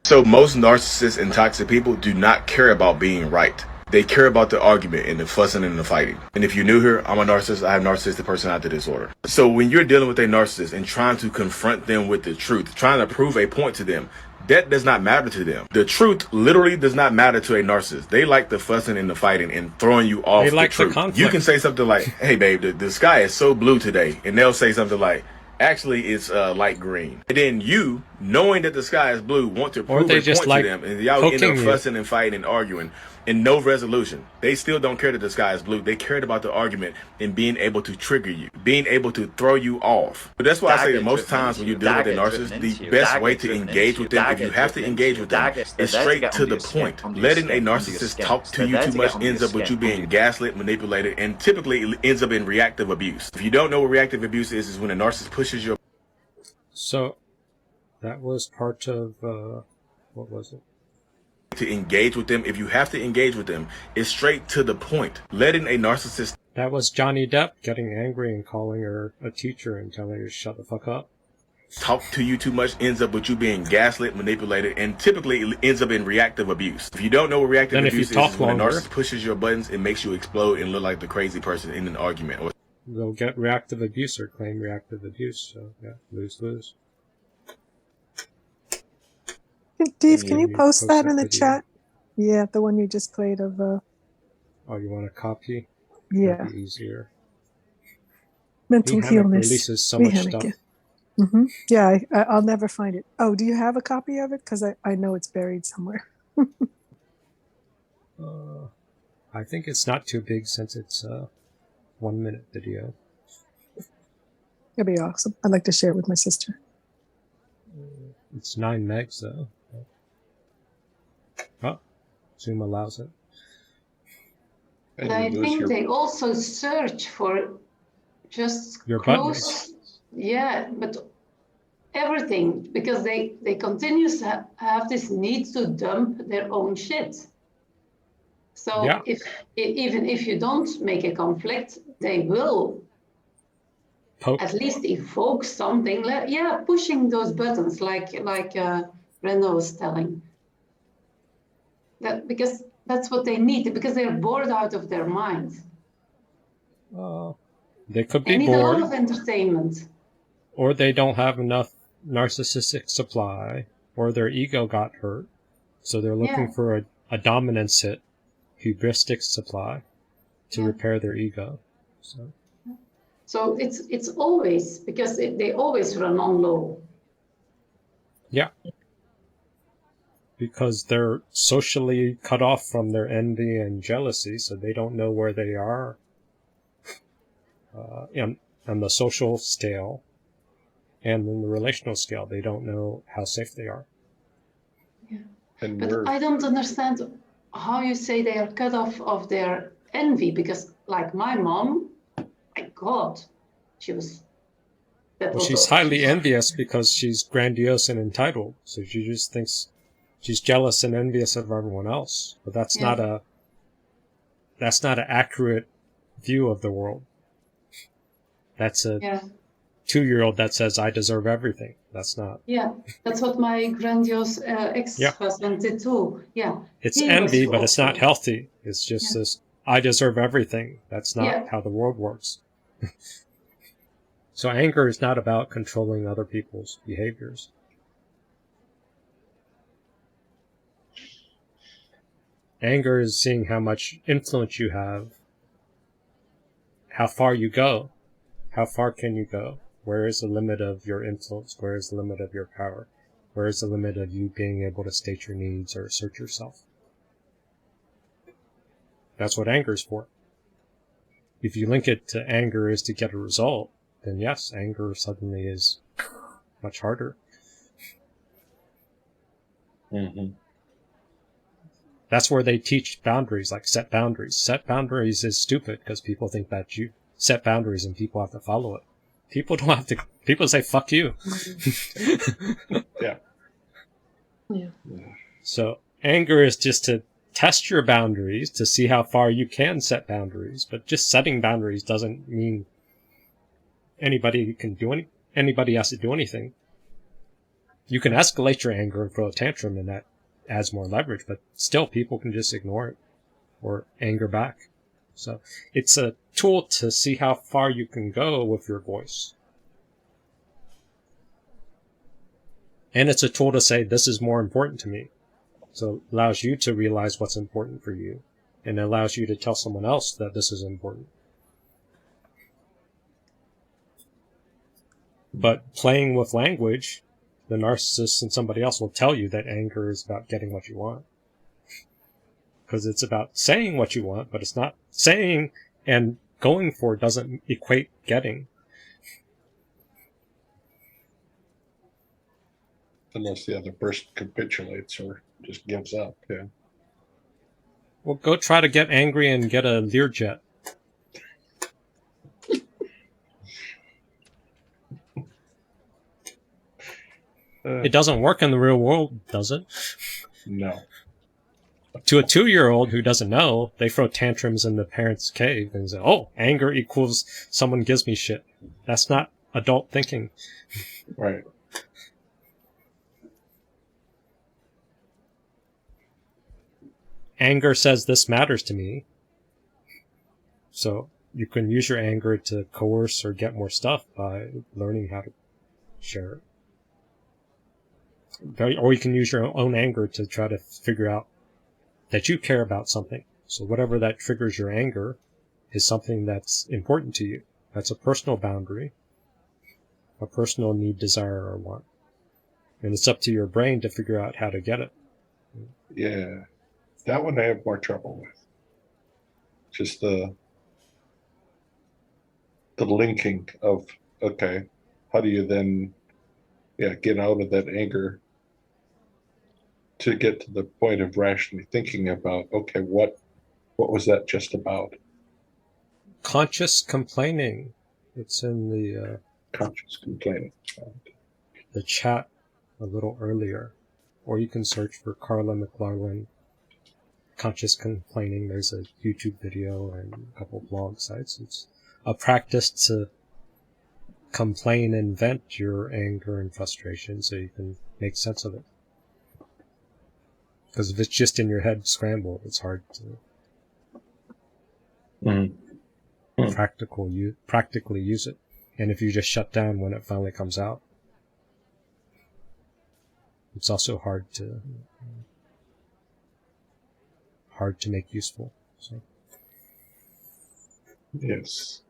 So most narcissists and toxic people do not care about being right. They care about the argument and the fussing and the fighting. And if you're new here, I'm a narcissist. I have narcissistic personality disorder. So when you're dealing with a narcissist and trying to confront them with the truth, trying to prove a point to them, that does not matter to them. The truth literally does not matter to a narcissist. They like the fussing and the fighting and throwing you off They like the truth. the conflict. You can say something like, hey babe, the sky is so blue today. And they'll say something like, actually it's light green. And then you, knowing that the sky is blue, want to prove they a just point like to them. And y'all end poking up you. fussing and fighting and arguing and no resolution. They still don't care that the sky is blue. They cared about the argument and being able to trigger you, being able to throw you off. But that's why I say that most times when you deal with a narcissist, the best way to engage with them, if you have to engage with them, is straight to the point. Letting a narcissist talk to you too much ends up with you being gaslit, manipulated, and typically it ends up in reactive abuse. If you don't know what reactive abuse is when a narcissist pushes your... So that was part of, what was it? To engage with them, if you have to engage with them, it's straight to the point. Letting a narcissist... That was Johnny Depp getting angry and calling her a teacher and telling her to shut the fuck up. Talk to you too much ends up with you being gaslit, manipulated, and typically it ends up in reactive abuse. If you don't know what reactive Then if abuse you talk is when a longer- narcissist pushes your buttons, it makes you explode and look like the crazy person in an argument. Or They'll get reactive abuse or claim reactive abuse. So yeah, lose-lose. Dave, can you post that in the video? chat? Yeah, the one you just played of. Oh, you want a copy? Yeah. That'd be easier. Mental Me Hammock Healness. releases so Me much Hammock, stuff. yeah. Yeah, I'll never find it. Oh, do you have a copy of it? Because I know it's buried somewhere. I think it's not too big since it's a 1 minute video. It'd be awesome. I'd like to share it with my sister. It's 9 megs though. Oh, Zoom allows it. But I think they also search for just Your button close, yeah, but everything, because they continuously have this need to dump their own shit. So Yeah. even if you don't make a conflict, they will Poke. at least evoke something. Yeah, pushing those buttons, like Brenda was telling. That because that's what they need, because they're bored out of their minds. They could They be need a lot bored, of entertainment. or they don't have enough narcissistic supply, or their ego got hurt, so they're looking Yeah. for a dominance hit, hubristic supply, to repair their ego. So it's always, because they always run on low. Yeah. Because they're socially cut off from their envy and jealousy, so they don't know where they are on the social scale and in the relational scale. They don't know how safe they are. But I don't understand how you say they are cut off of their envy, because like my mom, my God, she was... Well, she's highly envious because she's grandiose and entitled, so she just thinks she's jealous and envious of everyone else. But that's not an accurate view of the world. That's a 2-year-old that says, I deserve everything. That's not. Yeah, that's what my grandiose ex-husband did too. Yeah. It's he envy, was but it's not awful. healthy. It's just this, I deserve everything. That's not how the world works. So anger is not about controlling other people's behaviors. Anger is seeing how much influence you have, how far you go. How far can you go? Where is the limit of your influence? Where is the limit of your power? Where is the limit of you being able to state your needs or assert yourself? That's what anger is for. If you link it to anger is to get a result, then yes, anger suddenly is much harder. Mm-hmm. That's where they teach boundaries, like set boundaries. Set boundaries is stupid because people think that you set boundaries and people have to follow it. People don't have to. People say, fuck you. Yeah. So anger is just to test your boundaries to see how far you can set boundaries. But just setting boundaries doesn't mean anybody has to do anything. You can escalate your anger and throw a tantrum, and that adds more leverage, but still people can just ignore it or anger back. So it's a tool to see how far you can go with your voice. And it's a tool to say, this is more important to me. So it allows you to realize what's important for you, and it allows you to tell someone else that this is important. But playing with language, the narcissist and somebody else will tell you that anger is about getting what you want. Because it's about saying what you want, but it's not saying, and going for doesn't equate getting. Unless the other person capitulates or just gives up, yeah. Well, go try to get angry and get a Learjet. It doesn't work in the real world, does it? No. To a 2-year-old who doesn't know, they throw tantrums in the parents' cave and say, oh, anger equals someone gives me shit. That's not adult thinking. Right. Anger says this matters to me. So you can use your anger to coerce or get more stuff by learning how to share it. Or you can use your own anger to try to figure out that you care about something. So whatever that triggers your anger is something that's important to you. That's a personal boundary, a personal need, desire, or want. And it's up to your brain to figure out how to get it. Yeah. That one I have more trouble with. Just the linking of, okay, how do you then get out of that anger to get to the point of rationally thinking about, okay, what was that just about? Conscious complaining. It's in the conscious complaining. The chat a little earlier. Or you can search for Carla McLarlin conscious complaining. There's a YouTube video and a couple blog sites. It's a practice to complain and vent your anger and frustration so you can make sense of it. Because if it's just in your head scrambled, it's hard to practically use it. And if you just shut down when it finally comes out, it's also hard to make useful. So. Yes.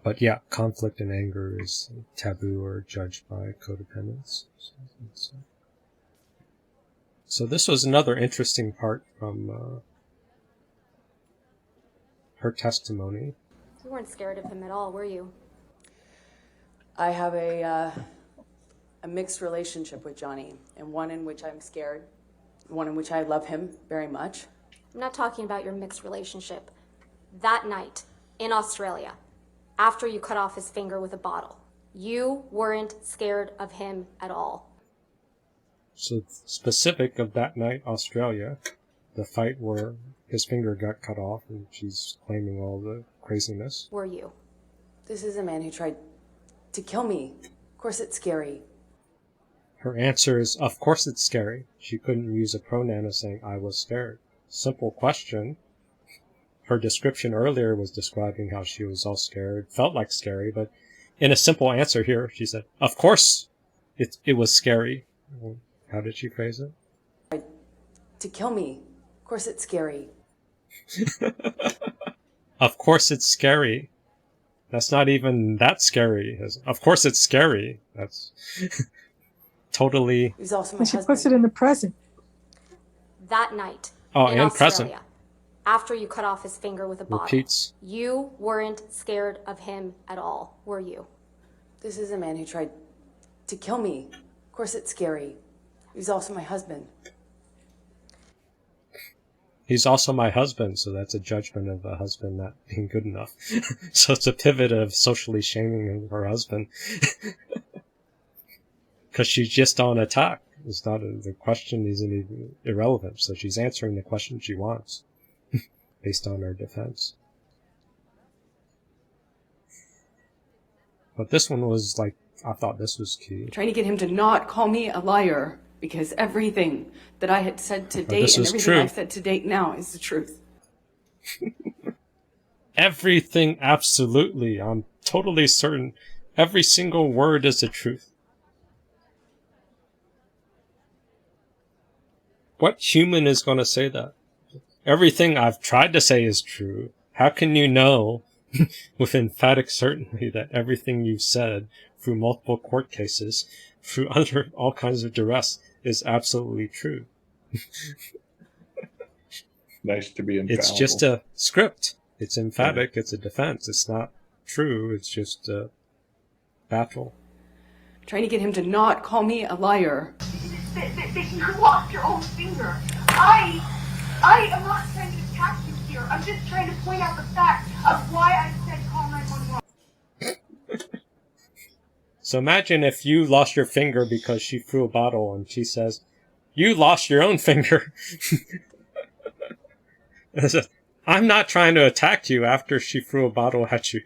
But yeah, conflict and anger is taboo or judged by codependence. So this was another interesting part from her testimony. You weren't scared of him at all, were you? I have a mixed relationship with Johnny, and one in which I'm scared, one in which I love him very much. I'm not talking about your mixed relationship. That night, in Australia, after you cut off his finger with a bottle, you weren't scared of him at all. So specific of that night, Australia, the fight where his finger got cut off and she's claiming all the craziness. Were you? This is a man who tried to kill me, course it's scary. Her answer is, of course it's scary. She couldn't use a pronoun of saying, I was scared. Simple question. Her description earlier was describing how she was all scared, felt like scary, but in a simple answer here, she said, of course it was scary. How did she phrase it? To kill me. Of course it's scary. Of course it's scary. That's not even that scary. Of course it's scary. That's totally... He's also my And she husband. puts it in the present. That night Oh, in and Australia, present. after you cut off his finger with a bottle, Repeats. you weren't scared of him at all, were you? This is a man who tried to kill me. Of course it's scary. He's also my husband. He's also my husband, so that's a judgment of a husband not being good enough. So it's a pivot of socially shaming her husband. Because she's just on attack. It's not the question isn't even irrelevant, so she's answering the question she wants based on her defense. But this one was like, I thought this was key. Trying to get him to not call me a liar, because everything that I had said to date and everything I've said to date now is the truth. Everything, absolutely. I'm totally certain. Every single word is the truth. What human is going to say that? Everything I've tried to say is true. How can you know with emphatic certainty that everything you've said through multiple court cases, through under all kinds of duress, is absolutely true? Nice to be infallible. It's just a script. It's emphatic. It's a defense. It's not true. It's just a battle. Trying to get him to not call me a liar. That you lost your own finger. I am not trying to attack you here. I'm just trying to point out the fact of why I said call 911. So imagine if you lost your finger because she threw a bottle and she says, you lost your own finger. I'm not trying to attack you after she threw a bottle at you.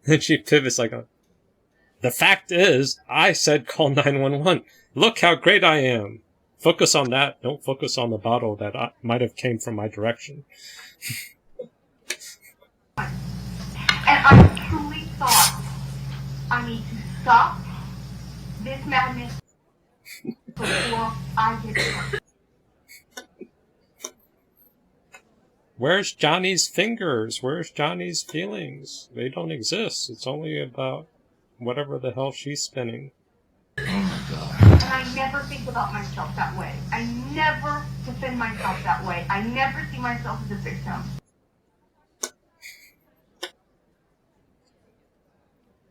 Then she pivots like, the fact is, I said call 911. Look how great I am. Focus on that. Don't focus on the bottle that might have came from my direction. And I truly thought I need to stop this madness before I get hurt. Where's Johnny's fingers? Where's Johnny's feelings? They don't exist. It's only about whatever the hell she's spinning. And I never think about myself that way. I never defend myself that way. I never see myself as a victim.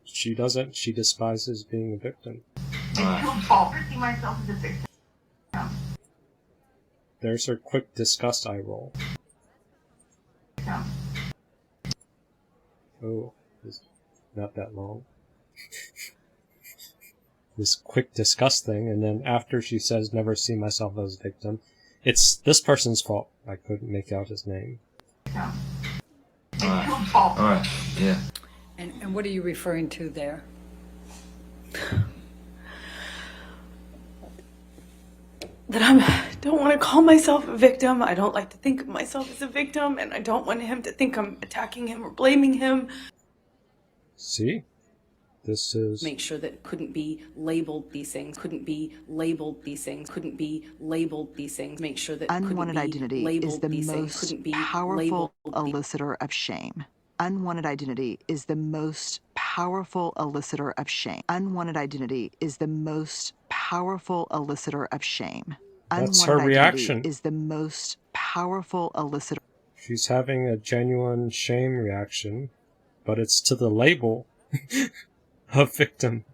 She doesn't. She despises being a victim. I never see myself as a victim. There's her quick disgust eye roll. Oh, it's not that long. This quick disgust thing, and then after she says, never see myself as a victim, it's this person's fault. I couldn't make out his name. Alright, yeah. And what are you referring to there? That I don't want to call myself a victim. I don't like to think of myself as a victim, and I don't want him to think I'm attacking him or blaming him. See? This is... Make sure that couldn't be labeled these things, couldn't be labeled these things, couldn't be labeled these things. Make sure that unwanted identity is the most powerful elicitor of shame. Unwanted identity is the most powerful elicitor of shame. Unwanted identity is the most powerful elicitor of shame. That's her reaction. Is the most powerful elicitor. She's having a genuine shame reaction, but it's to the label of victim.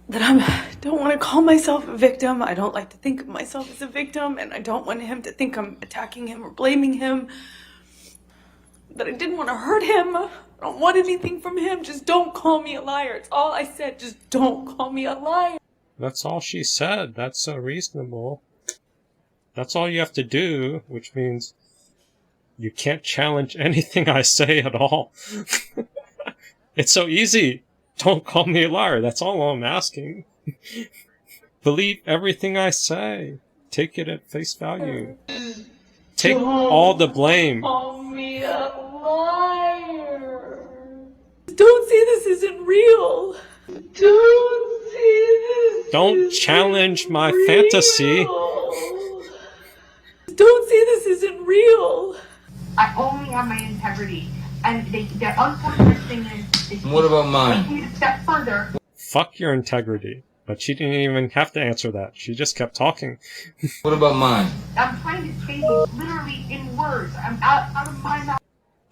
That I don't want to call myself a victim. I don't like to think of myself as a victim, and I don't want him to think I'm attacking him or blaming him. That I didn't want to hurt him. I don't want anything from him. Just don't call me a liar. It's all I said. Just don't call me a liar. That's all she said. That's so reasonable. That's all you have to do, which means You can't challenge anything I say at all. It's so easy. Don't call me a liar. That's all I'm asking. Believe everything I say. Take it at face value. Take all the blame. Call me a liar. Don't say this isn't real. Don't say this. Don't challenge my fantasy. Don't say this isn't real. I only have my integrity. And the unfortunate thing is What about mine? taking it a step further. Fuck your integrity. But she didn't even have to answer that. She just kept talking. What about mine? I'm trying to say these literally in words. I'm out of my mouth.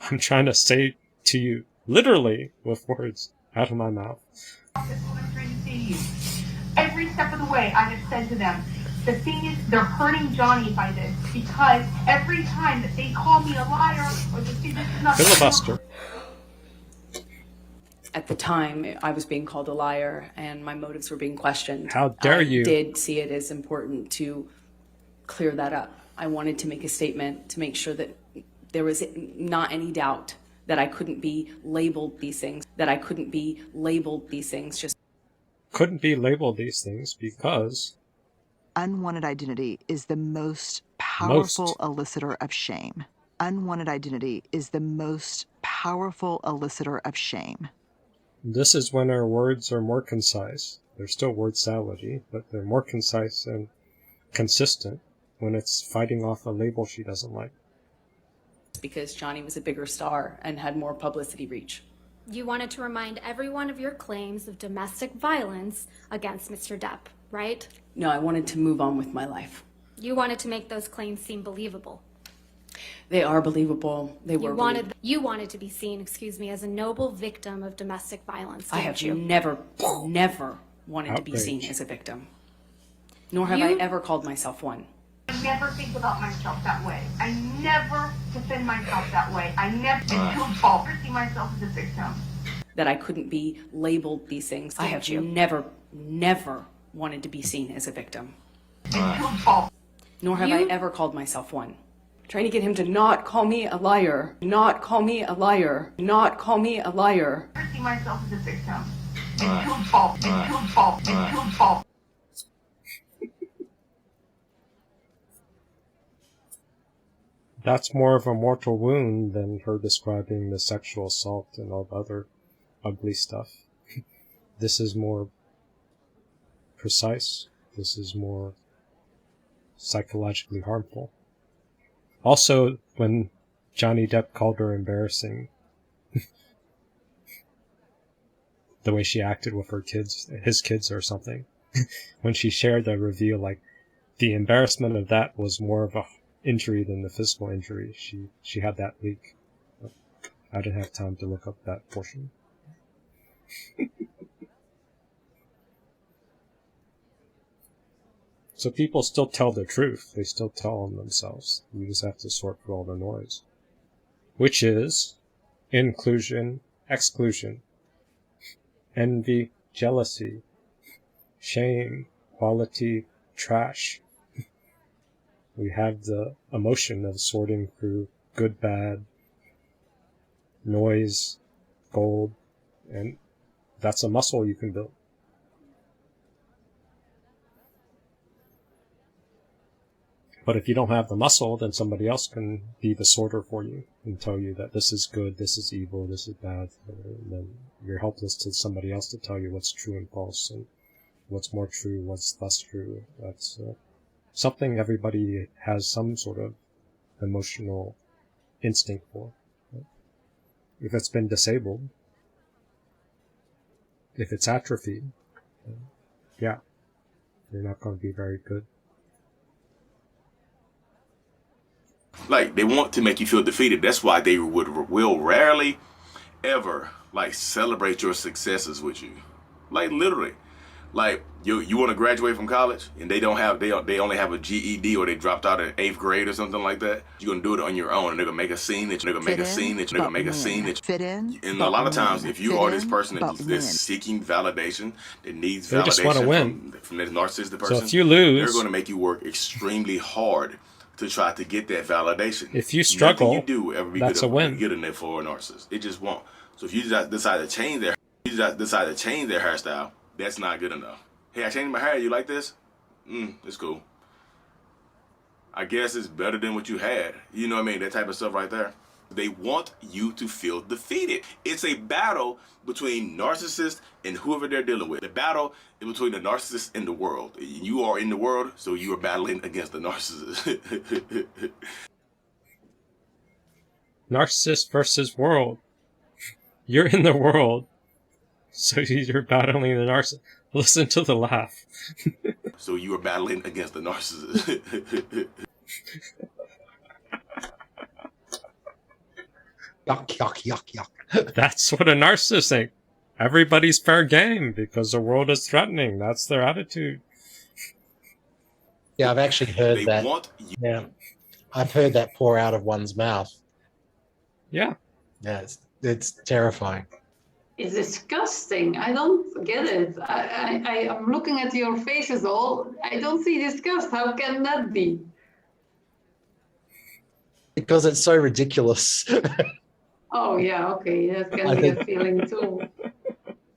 I'm trying to say to you, literally, with words out of my mouth. That's what I'm trying to say to you. Every step of the way, I have said to them, the thing is, they're hurting Johnny by this because every time that they call me a liar or they say this is not Filibuster. At the time, I was being called a liar and my motives were being questioned. How dare you? I did see it as important to clear that up. I wanted to make a statement to make sure that there was not any doubt that I couldn't be labeled these things, just couldn't be labeled these things because unwanted identity is the most powerful elicitor of shame. Unwanted identity is the most powerful elicitor of shame. This is when our words are more concise. They're still word salady, but they're more concise and consistent when it's fighting off a label she doesn't like. because Johnny was a bigger star and had more publicity reach. You wanted to remind everyone of your claims of domestic violence against Mr. Depp, right? No, I wanted to move on with my life. You wanted to make those claims seem believable. They are believable. They were believable. You wanted to be seen, as a noble victim of domestic violence, I have never wanted to be seen as a victim. Nor have I ever called myself one. I never think about myself that way. I never defend myself that way. I never see myself as a victim. That I couldn't be labeled these things. I have never wanted to be seen as a victim. Nor have I ever called myself one. Trying to get him to not call me a liar, not call me a liar, not call me a liar. I see myself as a victim. That's more of a mortal wound than her describing the sexual assault and all the other ugly stuff. This is more precise. This is more psychologically harmful. Also, when Johnny Depp called her embarrassing, the way she acted with her kids, his kids or something, when she shared the reveal, like, the embarrassment of that was more of a injury than the physical injury. She had that leak. But I didn't have time to look up that portion. So people still tell the truth. They still tell them themselves. You just have to sort through all the noise. Which is inclusion, exclusion, envy, jealousy, shame, quality, trash. We have the emotion of sorting through good, bad, noise, gold, and that's a muscle you can build. But if you don't have the muscle, then somebody else can be the sorter for you and tell you that this is good, this is evil, this is bad. And then you're helpless to somebody else to tell you what's true and false and what's more true, what's less true. That's something everybody has some sort of emotional instinct for. If it's been disabled, if it's atrophied, yeah, you're not going to be very good. Like, they want to make you feel defeated. That's why they will rarely ever, like, celebrate your successes with you. Like, literally. Like, you want to graduate from college and they only have a GED, or they dropped out at 8th grade or something like that. You're going to do it on your own, and they're going to make a scene that you're going to make a scene that you're going to make a scene that fit in. And a lot of times, if you are this person that's seeking validation, that needs they just want to win from this narcissistic person, so if you lose, they're going to make you work extremely hard to try to get that validation. If you struggle, nothing you do will ever be that's a win. good enough for a narcissist. It just won't. So if you just decide to change their hairstyle, that's not good enough. Hey, I changed my hair. You like this? It's cool. I guess it's better than what you had. You know what I mean? That type of stuff right there. They want you to feel defeated. It's a battle between narcissists and whoever they're dealing with. The battle is between the narcissist and the world. You are in the world, so you are battling against the narcissist. Narcissist versus world. You're in the world, so you're battling the narcissist. Listen to the laugh. So you are battling against the narcissist. Yuck, yuck, yuck, yuck. That's what a narcissist thinks. Everybody's fair game because the world is threatening. That's their attitude. Yeah, I've actually heard They that. want you. Yeah, I've heard that pour out of one's mouth. Yeah. Yeah, it's terrifying. It's disgusting. I don't get it. I am looking at your faces all. I don't see disgust. How can that be? Because it's so ridiculous. Oh yeah, okay, that can be a feeling too.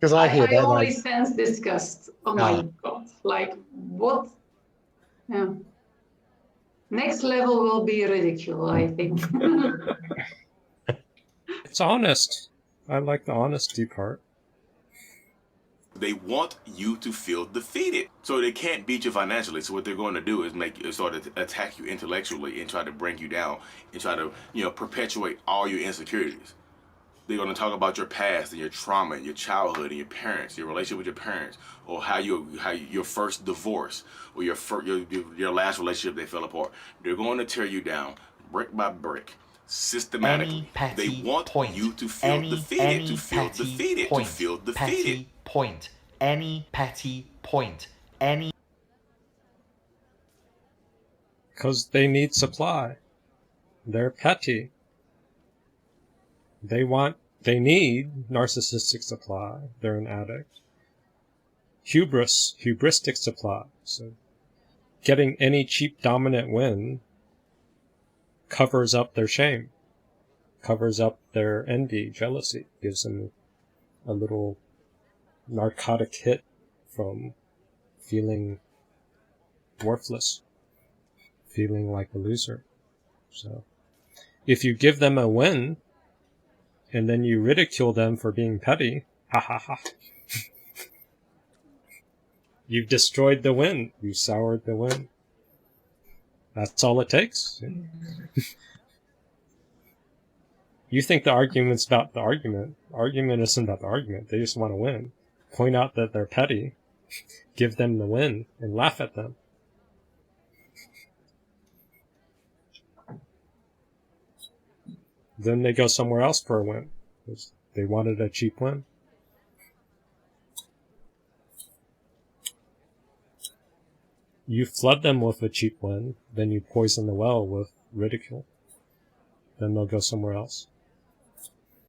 Because I hear that. I only Like, sense disgust. Oh my God! Like what? Yeah. Next level will be ridicule, I think. It's honest. I like the honesty part. They want you to feel defeated. So they can't beat you financially. So what they're going to do is start to attack you intellectually and try to bring you down and try to, perpetuate all your insecurities. They're going to talk about your past and your trauma and your childhood and your parents, your relationship with your parents, or how your first divorce or your last relationship that fell apart. They're going to tear you down brick by brick. Systematically. They want you to feel defeated, to feel defeated, to feel defeated. Point. Any petty point. Any. Because they need supply. They're petty. They need narcissistic supply. They're an addict. Hubristic supply. So getting any cheap dominant win covers up their shame, covers up their envy, jealousy, gives them a little narcotic hit from feeling worthless, feeling like a loser. So if you give them a win and then you ridicule them for being petty, ha ha ha, you've destroyed the win. You soured the win. That's all it takes. You think the argument's about the argument. Argument isn't about the argument. They just want to win. Point out that they're petty. Give them the win and laugh at them. Then they go somewhere else for a win. Because they wanted a cheap win. You flood them with a cheap win, then you poison the well with ridicule. Then they'll go somewhere else.